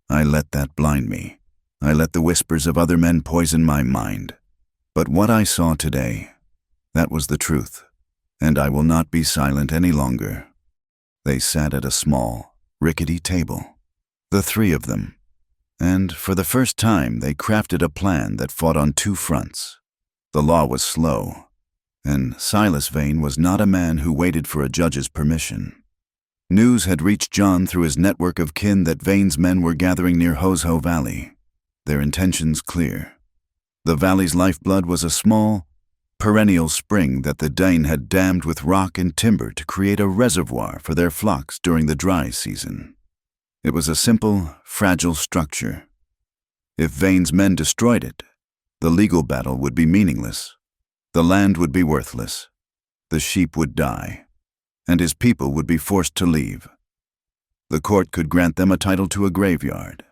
I let that blind me. I let the whispers of other men poison my mind. But what I saw today, that was the truth, and I will not be silent any longer." They sat at a small, rickety table, the three of them, and for the first time they crafted a plan that fought on two fronts. The law was slow, and Silas Vane was not a man who waited for a judge's permission. News had reached John through his network of kin that Vane's men were gathering near Hosho Valley, their intentions clear. The valley's lifeblood was a small, perennial spring that the Dane had dammed with rock and timber to create a reservoir for their flocks during the dry season. It was a simple, fragile structure. If Vane's men destroyed it, the legal battle would be meaningless. The land would be worthless. The sheep would die, and his people would be forced to leave. The court could grant them a title to a graveyard.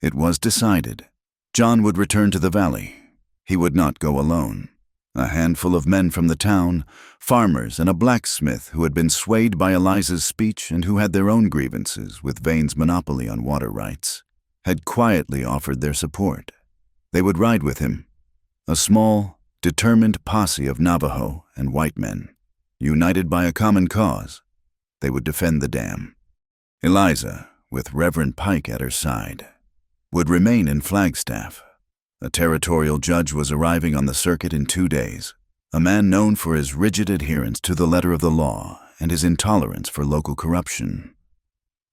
It was decided. John would return to the valley. He would not go alone. A handful of men from the town, farmers and a blacksmith who had been swayed by Eliza's speech and who had their own grievances with Vane's monopoly on water rights, had quietly offered their support. They would ride with him, a small, determined posse of Navajo and white men, united by a common cause. They would defend the dam. Eliza, with Reverend Pike at her side, would remain in Flagstaff. A territorial judge was arriving on the circuit in 2 days, a man known for his rigid adherence to the letter of the law and his intolerance for local corruption.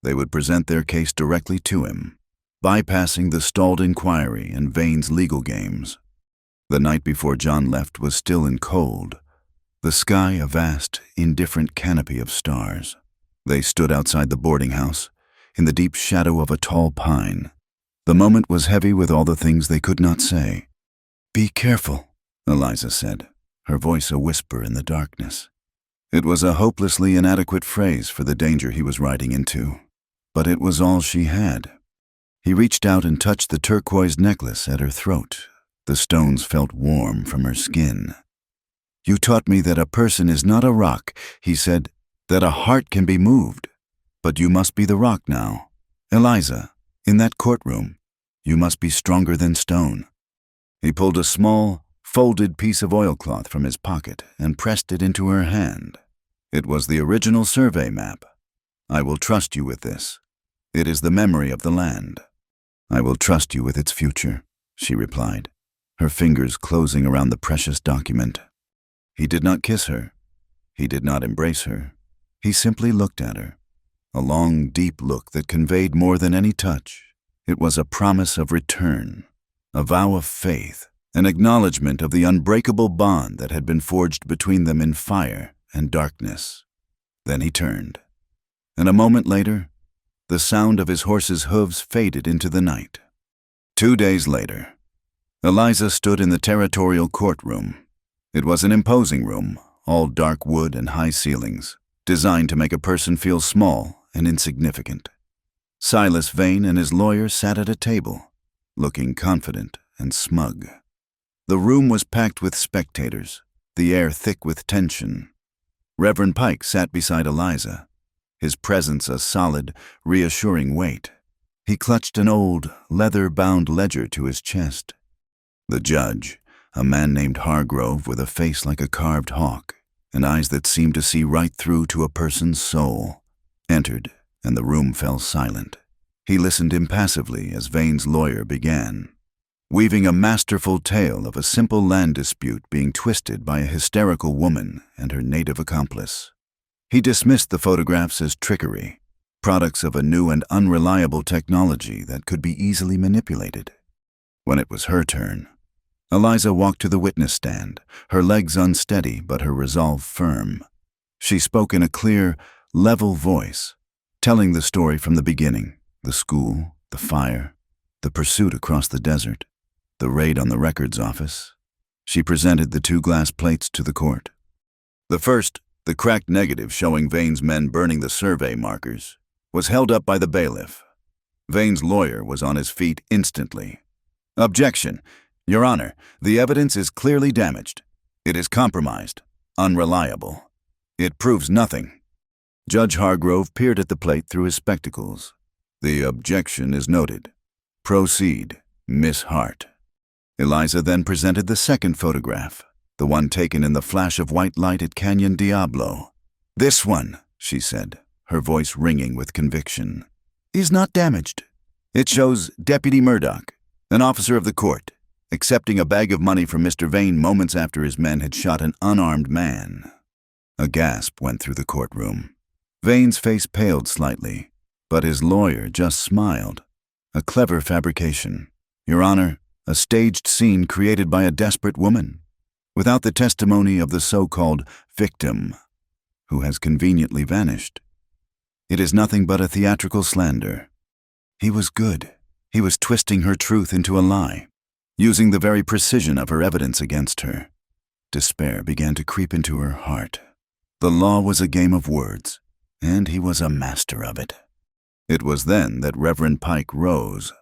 They would present their case directly to him, bypassing the stalled inquiry and Vane's legal games. The night before John left was still and cold, the sky a vast, indifferent canopy of stars. They stood outside the boarding house, in the deep shadow of a tall pine. The moment was heavy with all the things they could not say. "Be careful," Eliza said, her voice a whisper in the darkness. It was a hopelessly inadequate phrase for the danger he was riding into, but it was all she had. He reached out and touched the turquoise necklace at her throat. The stones felt warm from her skin. "You taught me that a person is not a rock," he said, "that a heart can be moved. But you must be the rock now. Eliza, in that courtroom, you must be stronger than stone." He pulled a small, folded piece of oilcloth from his pocket and pressed it into her hand. It was the original survey map. "I will trust you with this. It is the memory of the land." "I will trust you with its future," she replied, her fingers closing around the precious document. He did not kiss her. He did not embrace her. He simply looked at her, a long, deep look that conveyed more than any touch. It was a promise of return, a vow of faith, an acknowledgement of the unbreakable bond that had been forged between them in fire and darkness. Then he turned, and a moment later, the sound of his horse's hooves faded into the night. 2 days later, Eliza stood in the territorial courtroom. It was an imposing room, all dark wood and high ceilings, designed to make a person feel small and insignificant. Silas Vane and his lawyer sat at a table, looking confident and smug. The room was packed with spectators, the air thick with tension. Reverend Pike sat beside Eliza, his presence a solid, reassuring weight. He clutched an old, leather-bound ledger to his chest. The judge, a man named Hargrove with a face like a carved hawk, and eyes that seemed to see right through to a person's soul, entered, and the room fell silent. He listened impassively as Vane's lawyer began, weaving a masterful tale of a simple land dispute being twisted by a hysterical woman and her native accomplice. He dismissed the photographs as trickery, products of a new and unreliable technology that could be easily manipulated. When it was her turn, Eliza walked to the witness stand, her legs unsteady but her resolve firm. She spoke in a clear, level voice, telling the story from the beginning: the school, the fire, the pursuit across the desert, the raid on the records office. She presented the 2 glass plates to the court. The first, the cracked negative showing Vane's men burning the survey markers, was held up by the bailiff. Vane's lawyer was on his feet instantly. "Objection. Your Honor, the evidence is clearly damaged. It is compromised, unreliable. It proves nothing." Judge Hargrove peered at the plate through his spectacles. "The objection is noted. Proceed, Miss Hart." Eliza then presented the second photograph, the one taken in the flash of white light at Canyon Diablo. "This one," she said, her voice ringing with conviction, "is not damaged. It shows Deputy Murdoch, an officer of the court, accepting a bag of money from Mr. Vane moments after his men had shot an unarmed man." A gasp went through the courtroom. Vane's face paled slightly, but his lawyer just smiled. "A clever fabrication, Your Honor, a staged scene created by a desperate woman, without the testimony of the so-called victim, who has conveniently vanished. It is nothing but a theatrical slander. He was good. He was twisting her truth into a lie, using the very precision of her evidence against her. Despair began to creep into her heart. The law was a game of words, and he was a master of it. It was then that Reverend Pike rose.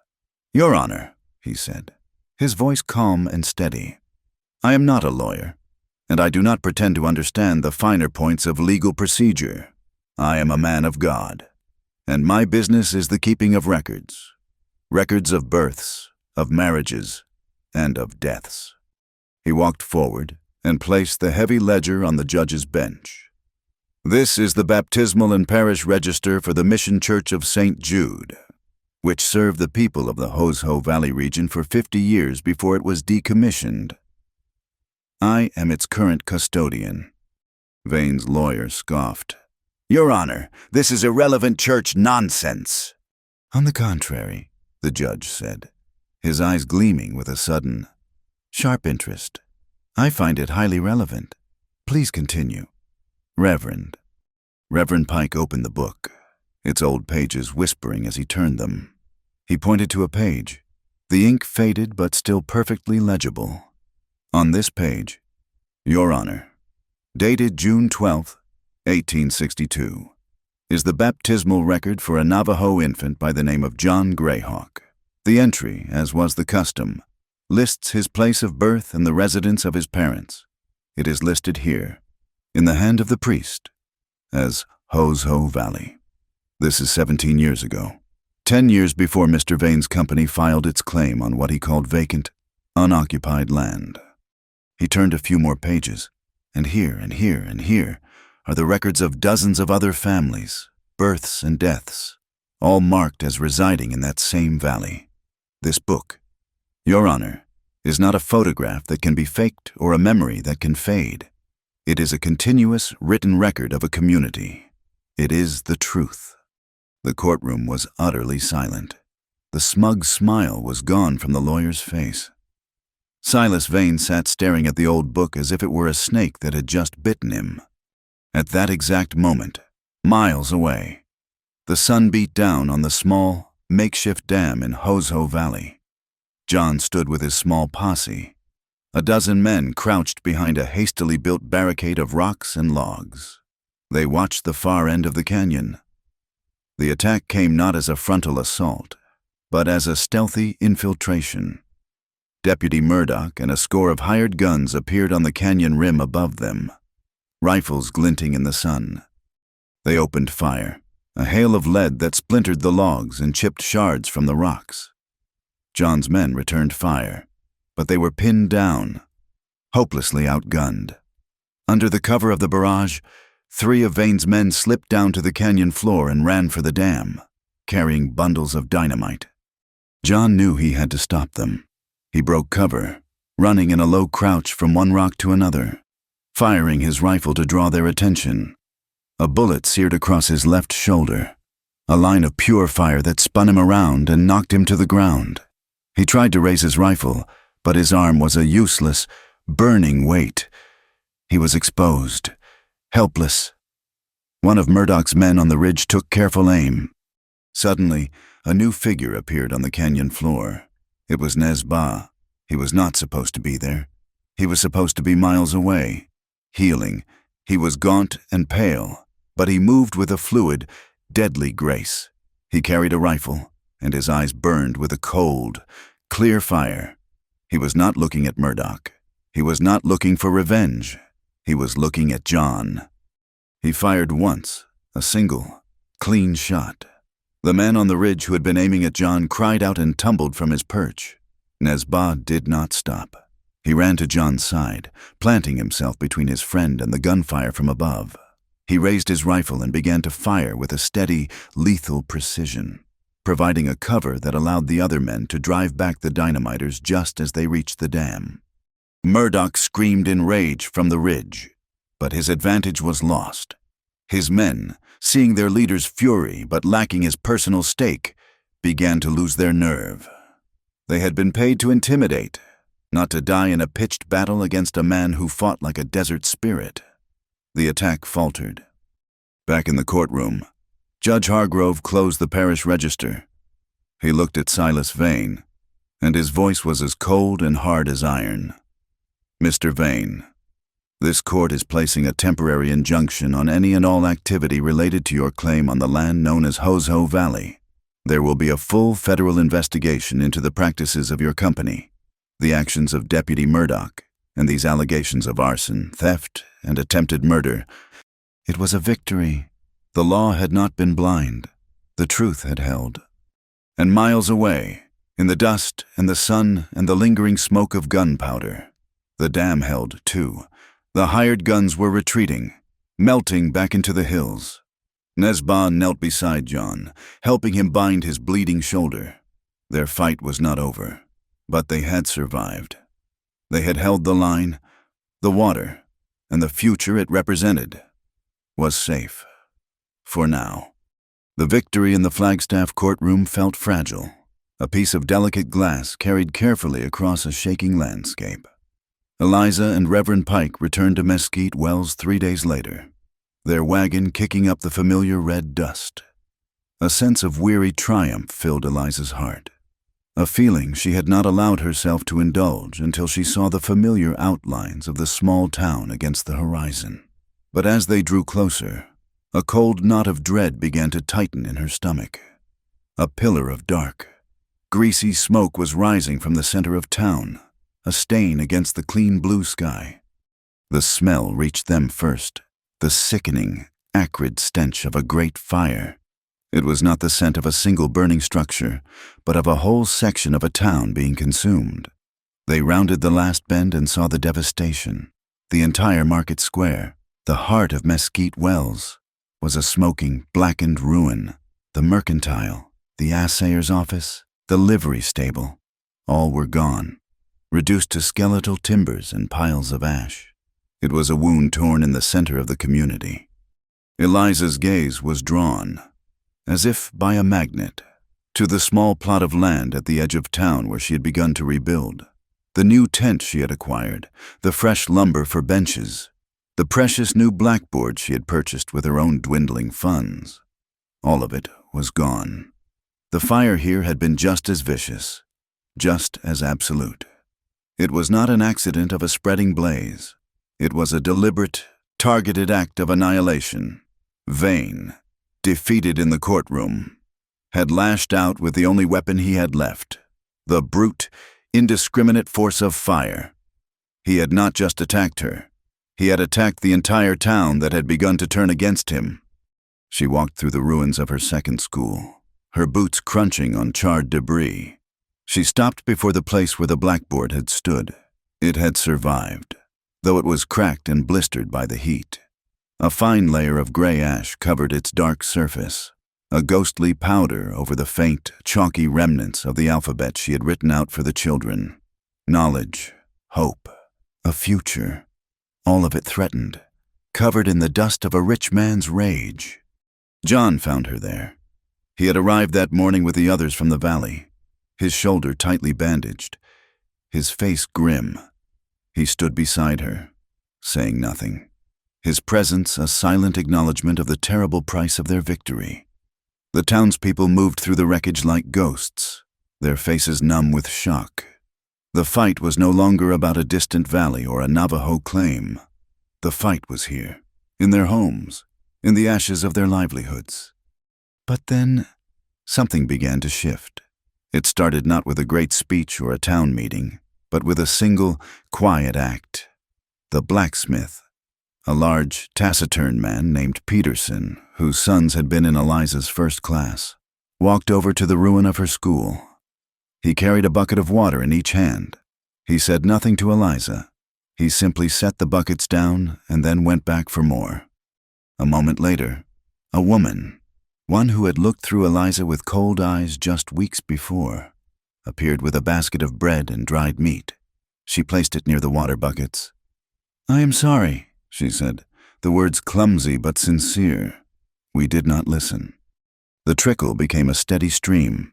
"Your Honor," he said, his voice calm and steady, "I am not a lawyer, and I do not pretend to understand the finer points of legal procedure. I am a man of God, and my business is the keeping of records. records of births, of marriages, and of deaths. He walked forward and placed the heavy ledger on the judge's bench. This is the baptismal and parish register for the Mission Church of St. Jude, which served the people of the Hozo Valley region for 50 years before it was decommissioned. I am its current custodian. Vane's lawyer scoffed. Your Honor, this is irrelevant church nonsense. On the contrary, the judge said, his eyes gleaming with a sudden, sharp interest. I find it highly relevant. Please continue. Reverend Pike opened the book, its old pages whispering as he turned them. He pointed to a page, the ink faded but still perfectly legible. On this page, Your Honor, dated June 12, 1862, is the baptismal record for a Navajo infant by the name of John Greyhawk. The entry, as was the custom, lists his place of birth and the residence of his parents. It is listed here, in the hand of the priest, as Hozo Valley. This is 17 years ago, 10 years before Mr. Vane's company filed its claim on what he called vacant, unoccupied land. He turned a few more pages, and here and here and here are the records of dozens of other families, births and deaths, all marked as residing in that same valley. This book, Your Honor, is not a photograph that can be faked or a memory that can fade. It is a continuous written record of a community. It is the truth. The courtroom was utterly silent. The smug smile was gone from the lawyer's face. Silas Vane sat staring at the old book as if it were a snake that had just bitten him. At that exact moment, miles away, the sun beat down on the small, makeshift dam in Hozo Valley. John stood with his small posse. A dozen men crouched behind a hastily built barricade of rocks and logs. They watched the far end of the canyon. The attack came not as a frontal assault, but as a stealthy infiltration. Deputy Murdoch and a score of hired guns appeared on the canyon rim above them, rifles glinting in the sun. They opened fire, a hail of lead that splintered the logs and chipped shards from the rocks. John's men returned fire, but they were pinned down, hopelessly outgunned. Under the cover of the barrage, 3 of Vane's men slipped down to the canyon floor and ran for the dam, carrying bundles of dynamite. John knew he had to stop them. He broke cover, running in a low crouch from one rock to another, firing his rifle to draw their attention. A bullet seared across his left shoulder, a line of pure fire that spun him around and knocked him to the ground. He tried to raise his rifle, but his arm was a useless, burning weight. He was exposed, helpless. One of Murdoch's men on the ridge took careful aim. Suddenly, a new figure appeared on the canyon floor. It was Nezba. He was not supposed to be there. He was supposed to be miles away, healing. He was gaunt and pale, but he moved with a fluid, deadly grace. He carried a rifle, and his eyes burned with a cold, clear fire. He was not looking at Murdoch. He was not looking for revenge. He was looking at John. He fired once, a single, clean shot. The man on the ridge who had been aiming at John cried out and tumbled from his perch. Nezba did not stop. He ran to John's side, planting himself between his friend and the gunfire from above. He raised his rifle and began to fire with a steady, lethal precision, providing a cover that allowed the other men to drive back the dynamiters just as they reached the dam. Murdoch screamed in rage from the ridge, but his advantage was lost. His men, seeing their leader's fury but lacking his personal stake, began to lose their nerve. They had been paid to intimidate, not to die in a pitched battle against a man who fought like a desert spirit. The attack faltered. Back in the courtroom, Judge Hargrove closed the parish register. He looked at Silas Vane, and his voice was as cold and hard as iron. Mr. Vane, this court is placing a temporary injunction on any and all activity related to your claim on the land known as Hozo Valley. There will be a full federal investigation into the practices of your company, the actions of Deputy Murdoch, and these allegations of arson, theft, and attempted murder. It was a victory. The law had not been blind. The truth had held. And miles away, in the dust and the sun and the lingering smoke of gunpowder, the dam held, too. The hired guns were retreating, melting back into the hills. Nesbah knelt beside John, helping him bind his bleeding shoulder. Their fight was not over, but they had survived. They had held the line. The water, and the future it represented, was safe. For now. The victory in the Flagstaff courtroom felt fragile, a piece of delicate glass carried carefully across a shaking landscape. Eliza and Reverend Pike returned to Mesquite Wells 3 days later, their wagon kicking up the familiar red dust. A sense of weary triumph filled Eliza's heart, a feeling she had not allowed herself to indulge until she saw the familiar outlines of the small town against the horizon. But as they drew closer, a cold knot of dread began to tighten in her stomach. A pillar of dark, greasy smoke was rising from the center of town, a stain against the clean blue sky. The smell reached them first, the sickening, acrid stench of a great fire. It was not the scent of a single burning structure, but of a whole section of a town being consumed. They rounded the last bend and saw the devastation. The entire market square, the heart of Mesquite Wells, was a smoking, blackened ruin. The mercantile, the assayer's office, the livery stable, all were gone, reduced to skeletal timbers and piles of ash. It was a wound torn in the center of the community. Eliza's gaze was drawn, as if by a magnet, to the small plot of land at the edge of town where she had begun to rebuild. The new tent she had acquired, the fresh lumber for benches, the precious new blackboard she had purchased with her own dwindling funds. All of it was gone. The fire here had been just as vicious, just as absolute. It was not an accident of a spreading blaze. It was a deliberate, targeted act of annihilation. Vane, defeated in the courtroom, had lashed out with the only weapon he had left, the brute, indiscriminate force of fire. He had not just attacked her. He had attacked the entire town that had begun to turn against him. She walked through the ruins of her second school, her boots crunching on charred debris. She stopped before the place where the blackboard had stood. It had survived, though it was cracked and blistered by the heat. A fine layer of gray ash covered its dark surface, a ghostly powder over the faint, chalky remnants of the alphabet she had written out for the children. Knowledge, hope, a future, all of it threatened, covered in the dust of a rich man's rage. John found her there. He had arrived that morning with the others from the valley, his shoulder tightly bandaged, his face grim. He stood beside her, saying nothing, his presence a silent acknowledgement of the terrible price of their victory. The townspeople moved through the wreckage like ghosts, their faces numb with shock. The fight was no longer about a distant valley or a Navajo claim. The fight was here, in their homes, in the ashes of their livelihoods. But then, something began to shift. It started not with a great speech or a town meeting, but with a single, quiet act. The blacksmith, a large, taciturn man named Peterson, whose sons had been in Eliza's first class, walked over to the ruin of her school. He carried a bucket of water in each hand. He said nothing to Eliza. He simply set the buckets down and then went back for more. A moment later, a woman, one who had looked through Eliza with cold eyes just weeks before, appeared with a basket of bread and dried meat. She placed it near the water buckets. "I am sorry," she said, the words clumsy but sincere. We did not listen. The trickle became a steady stream.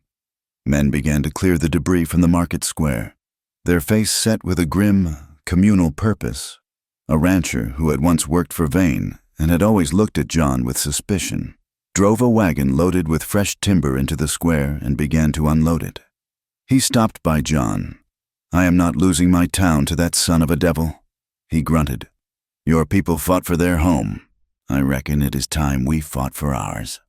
Men began to clear the debris from the market square, their face set with a grim, communal purpose. A rancher who had once worked for Vane and had always looked at John with suspicion drove a wagon loaded with fresh timber into the square and began to unload it. He stopped by John. "I am not losing my town to that son of a devil," he grunted. "Your people fought for their home. I reckon it is time we fought for ours."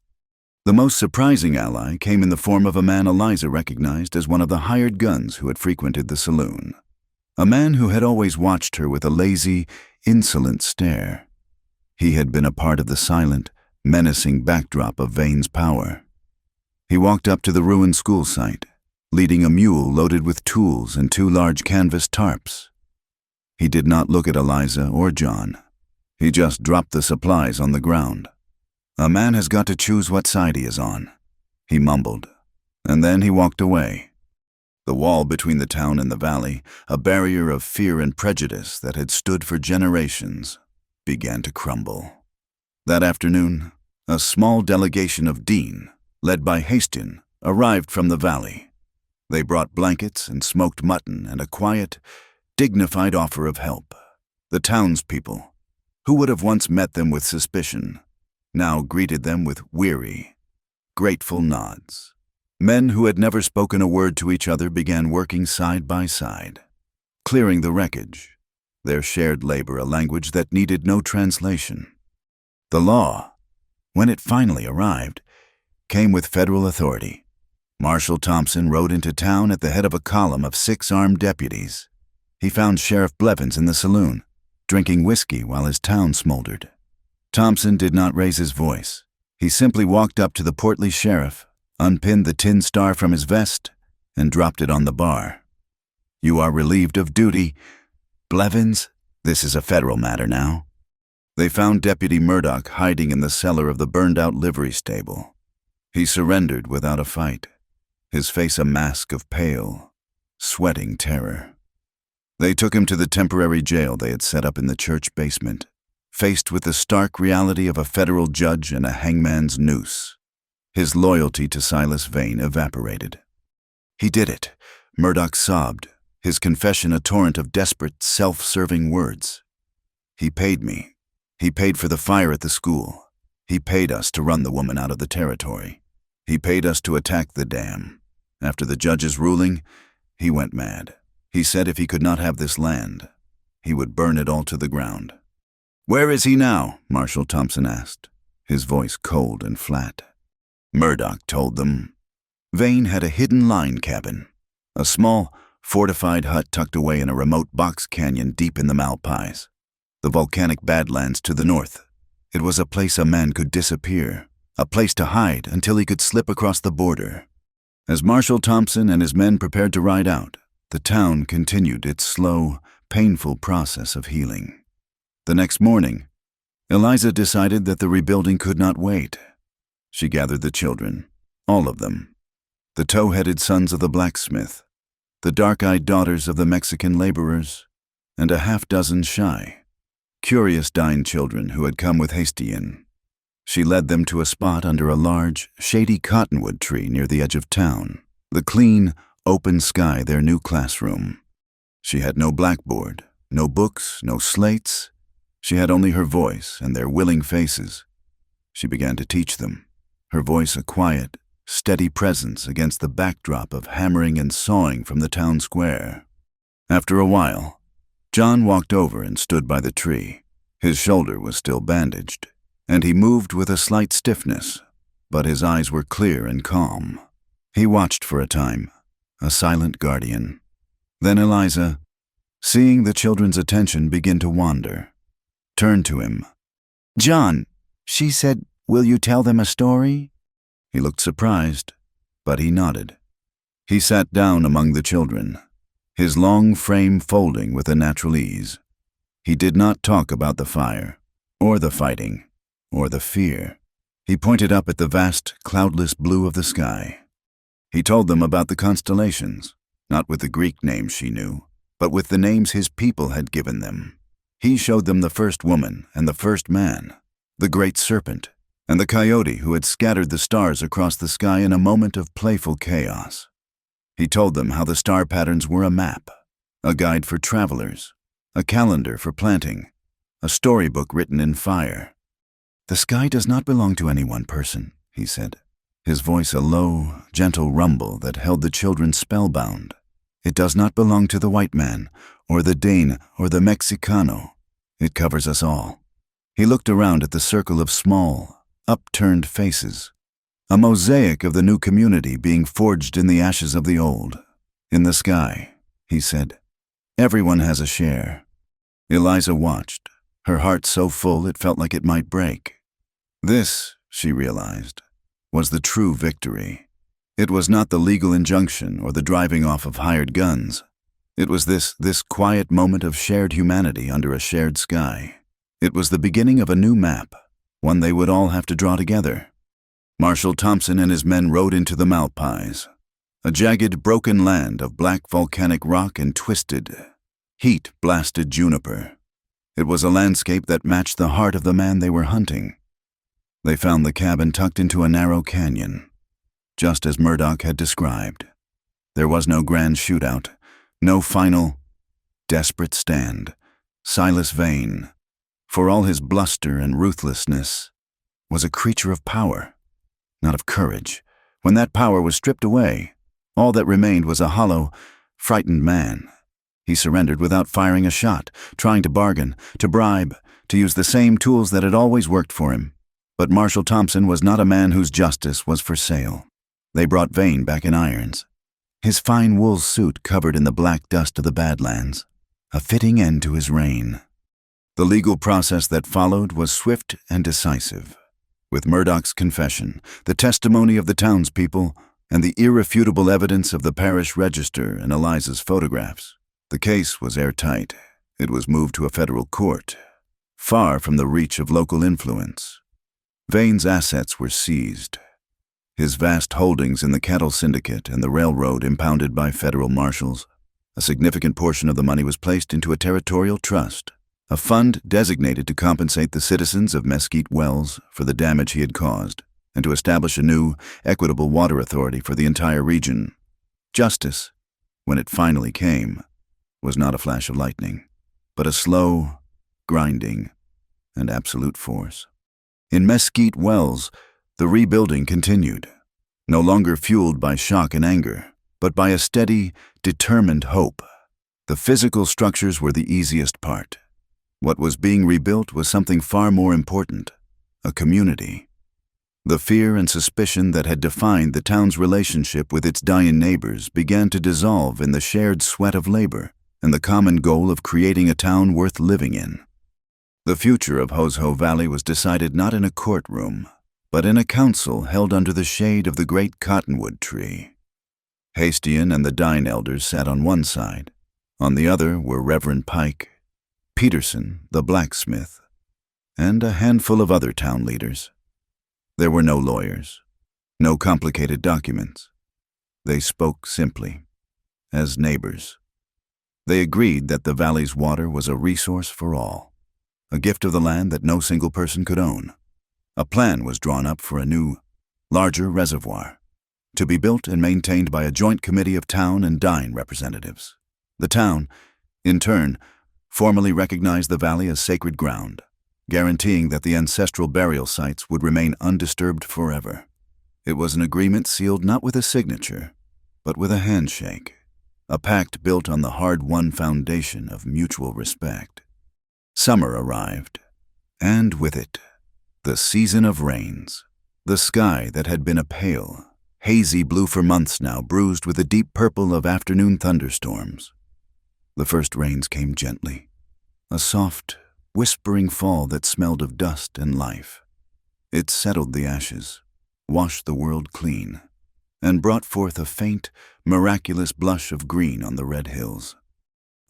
The most surprising ally came in the form of a man Eliza recognized as one of the hired guns who had frequented the saloon. A man who had always watched her with a lazy, insolent stare. He had been a part of the silent, menacing backdrop of Vane's power. He walked up to the ruined school site, leading a mule loaded with tools and 2 large canvas tarps. He did not look at Eliza or John. He just dropped the supplies on the ground. "A man has got to choose what side he is on," he mumbled, and then he walked away. The wall between the town and the valley, a barrier of fear and prejudice that had stood for generations, began to crumble. That afternoon, a small delegation of Dean, led by Hastin, arrived from the valley. They brought blankets and smoked mutton and a quiet, dignified offer of help. The townspeople, who would have once met them with suspicion, now greeted them with weary, grateful nods. Men who had never spoken a word to each other began working side by side, clearing the wreckage, their shared labor a language that needed no translation. The law, when it finally arrived, came with federal authority. Marshal Thompson rode into town at the head of a column of 6 armed deputies. He found Sheriff Blevins in the saloon, drinking whiskey while his town smoldered. Thompson did not raise his voice. He simply walked up to the portly sheriff, unpinned the tin star from his vest, and dropped it on the bar. "You are relieved of duty. Blevins, this is a federal matter now." They found Deputy Murdoch hiding in the cellar of the burned-out livery stable. He surrendered without a fight, his face a mask of pale, sweating terror. They took him to the temporary jail they had set up in the church basement, faced with the stark reality of a federal judge and a hangman's noose. His loyalty to Silas Vane evaporated. "He did it," Murdoch sobbed, his confession a torrent of desperate, self-serving words. "He paid me. He paid for the fire at the school. He paid us to run the woman out of the territory. He paid us to attack the dam. After the judge's ruling, he went mad. He said if he could not have this land, he would burn it all to the ground." "Where is he now?" Marshal Thompson asked, his voice cold and flat. Murdoch told them. Vane had a hidden line cabin, a small, fortified hut tucked away in a remote box canyon deep in the Malpais, the volcanic badlands to the north. It was a place a man could disappear, a place to hide until he could slip across the border. As Marshal Thompson and his men prepared to ride out, the town continued its slow, painful process of healing. The next morning, Eliza decided that the rebuilding could not wait. She gathered the children, all of them, the tow-headed sons of the blacksmith, the dark-eyed daughters of the Mexican laborers, and a half-dozen shy, curious Dine children who had come with Hastian. She led them to a spot under a large, shady cottonwood tree near the edge of town, the clean, open sky their new classroom. She had no blackboard, no books, no slates. She had only her voice and their willing faces. She began to teach them, her voice a quiet, steady presence against the backdrop of hammering and sawing from the town square. After a while, John walked over and stood by the tree. His shoulder was still bandaged, and he moved with a slight stiffness, but his eyes were clear and calm. He watched for a time, a silent guardian. Then Eliza, seeing the children's attention begin to wander, turned to him. "John," she said, "will you tell them a story?" He looked surprised, but he nodded. He sat down among the children, his long frame folding with a natural ease. He did not talk about the fire, or the fighting, or the fear. He pointed up at the vast, cloudless blue of the sky. He told them about the constellations, not with the Greek names she knew, but with the names his people had given them. He showed them the first woman and the first man, the great serpent, and the coyote who had scattered the stars across the sky in a moment of playful chaos. He told them how the star patterns were a map, a guide for travelers, a calendar for planting, a storybook written in fire. "The sky does not belong to any one person," he said, his voice a low, gentle rumble that held the children spellbound. "It does not belong to the white man, or the Dane, or the Mexicano. It covers us all." He looked around at the circle of small, upturned faces, a mosaic of the new community being forged in the ashes of the old. "In the sky," he said, "everyone has a share." Eliza watched, her heart so full it felt like it might break. This, she realized, was the true victory. It was not the legal injunction or the driving off of hired guns. It was this quiet moment of shared humanity under a shared sky. It was the beginning of a new map, one they would all have to draw together. Marshal Thompson and his men rode into the Malpais, a jagged, broken land of black volcanic rock and twisted, heat-blasted juniper. It was a landscape that matched the heart of the man they were hunting. They found the cabin tucked into a narrow canyon, just as Murdoch had described. There was no grand shootout, no final, desperate stand. Silas Vane, for all his bluster and ruthlessness, was a creature of power, not of courage. When that power was stripped away, all that remained was a hollow, frightened man. He surrendered without firing a shot, trying to bargain, to bribe, to use the same tools that had always worked for him. But Marshal Thompson was not a man whose justice was for sale. They brought Vane back in irons, his fine wool suit covered in the black dust of the Badlands, a fitting end to his reign. The legal process that followed was swift and decisive. With Murdoch's confession, the testimony of the townspeople, and the irrefutable evidence of the parish register and Eliza's photographs, the case was airtight. It was moved to a federal court, far from the reach of local influence. Vane's assets were seized. His vast holdings in the cattle syndicate and the railroad impounded by federal marshals. A significant portion of the money was placed into a territorial trust, a fund designated to compensate the citizens of Mesquite Wells for the damage he had caused, and to establish a new, equitable water authority for the entire region. Justice, when it finally came, was not a flash of lightning, but a slow, grinding, and absolute force. In Mesquite Wells, the rebuilding continued, no longer fueled by shock and anger, but by a steady, determined hope. The physical structures were the easiest part. What was being rebuilt was something far more important, a community. The fear and suspicion that had defined the town's relationship with its dying neighbors began to dissolve in the shared sweat of labor and the common goal of creating a town worth living in. The future of Hosho Valley was decided not in a courtroom, but in a council held under the shade of the great cottonwood tree. Hastian and the Dine elders sat on one side. On the other were Reverend Pike, Peterson, the blacksmith, and a handful of other town leaders. There were no lawyers, no complicated documents. They spoke simply, as neighbors. They agreed that the valley's water was a resource for all, a gift of the land that no single person could own. A plan was drawn up for a new, larger reservoir, to be built and maintained by a joint committee of town and Dine representatives. The town, in turn, formally recognized the valley as sacred ground, guaranteeing that the ancestral burial sites would remain undisturbed forever. It was an agreement sealed not with a signature, but with a handshake, a pact built on the hard-won foundation of mutual respect. Summer arrived, and with it, the season of rains. The sky that had been a pale, hazy blue for months now bruised with the deep purple of afternoon thunderstorms. The first rains came gently, a soft, whispering fall that smelled of dust and life. It settled the ashes, washed the world clean, and brought forth a faint, miraculous blush of green on the red hills.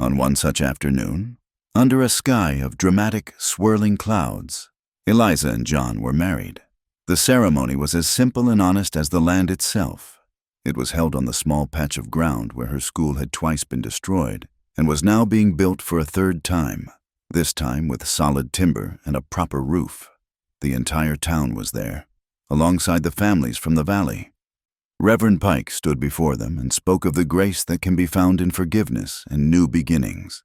On one such afternoon, under a sky of dramatic, swirling clouds, Eliza and John were married. The ceremony was as simple and honest as the land itself. It was held on the small patch of ground where her school had twice been destroyed and was now being built for a third time, this time with solid timber and a proper roof. The entire town was there, alongside the families from the valley. Reverend Pike stood before them and spoke of the grace that can be found in forgiveness and new beginnings.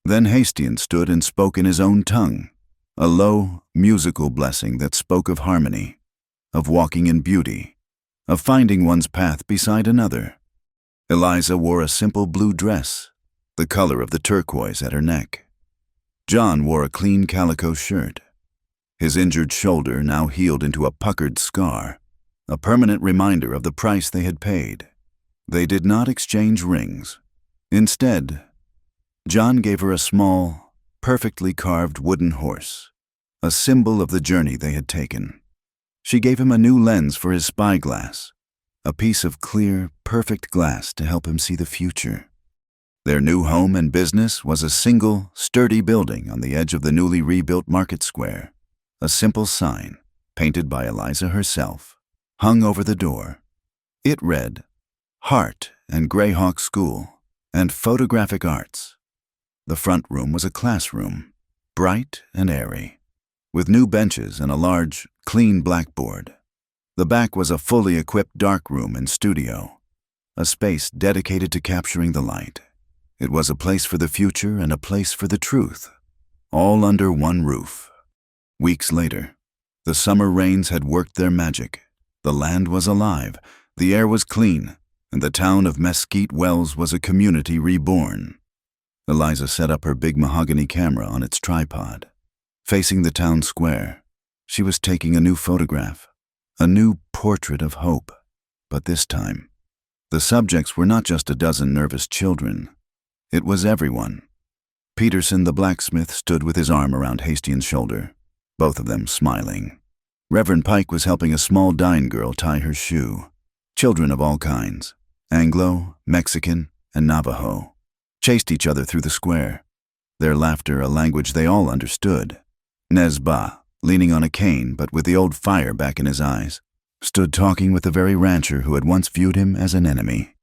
Then Hastian stood and spoke in his own tongue, a low, musical blessing that spoke of harmony, of walking in beauty, of finding one's path beside another. Eliza wore a simple blue dress, the color of the turquoise at her neck. John wore a clean calico shirt. His injured shoulder now healed into a puckered scar, a permanent reminder of the price they had paid. They did not exchange rings. Instead, John gave her a small, perfectly carved wooden horse, a symbol of the journey they had taken. She gave him a new lens for his spyglass, a piece of clear, perfect glass to help him see the future. Their new home and business was a single, sturdy building on the edge of the newly rebuilt market square. A simple sign, painted by Eliza herself, hung over the door. It read, Heart and Greyhawk School and Photographic Arts. The front room was a classroom, bright and airy, with new benches and a large, clean blackboard. The back was a fully equipped dark room and studio, a space dedicated to capturing the light. It was a place for the future and a place for the truth, all under one roof. Weeks later, the summer rains had worked their magic. The land was alive, the air was clean, and the town of Mesquite Wells was a community reborn. Eliza set up her big mahogany camera on its tripod. Facing the town square, she was taking a new photograph, a new portrait of hope. But this time, the subjects were not just a dozen nervous children. It was everyone. Peterson the blacksmith stood with his arm around Hastings' shoulder, both of them smiling. Reverend Pike was helping a small Dine girl tie her shoe. Children of all kinds, Anglo, Mexican, and Navajo, chased each other through the square, their laughter a language they all understood. Nesba, leaning on a cane but with the old fire back in his eyes, stood talking with the very rancher who had once viewed him as an enemy.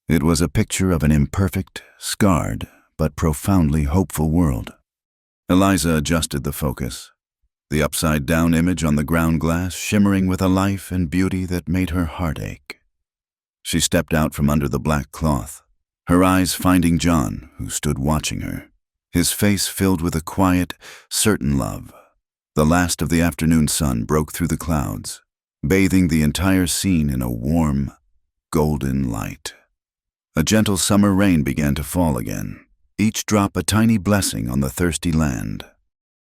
It was a picture of an imperfect, scarred, but profoundly hopeful world. Eliza adjusted the focus, the upside-down image on the ground glass shimmering with a life and beauty that made her heart ache. She stepped out from under the black cloth, her eyes finding John, who stood watching her, his face filled with a quiet, certain love. The last of the afternoon sun broke through the clouds, bathing the entire scene in a warm, golden light. A gentle summer rain began to fall again, each drop a tiny blessing on the thirsty land.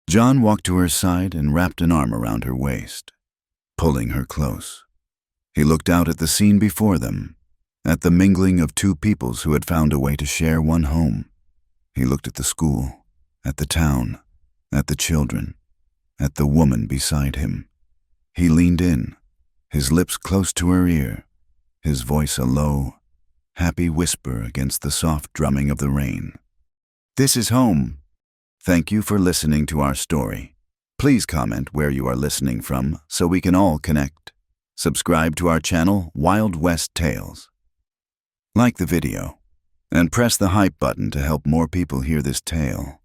John walked to her side and wrapped an arm around her waist, pulling her close. He looked out at the scene before them, at the mingling of two peoples who had found a way to share one home. He looked at the school, at the town, at the children, at the woman beside him. He leaned in, his lips close to her ear, his voice a low, happy whisper against the soft drumming of the rain. This is home. Thank you for listening to our story. Please comment where you are listening from so we can all connect. Subscribe to our channel, Wild West Tales. Like the video, and press the hype button to help more people hear this tale.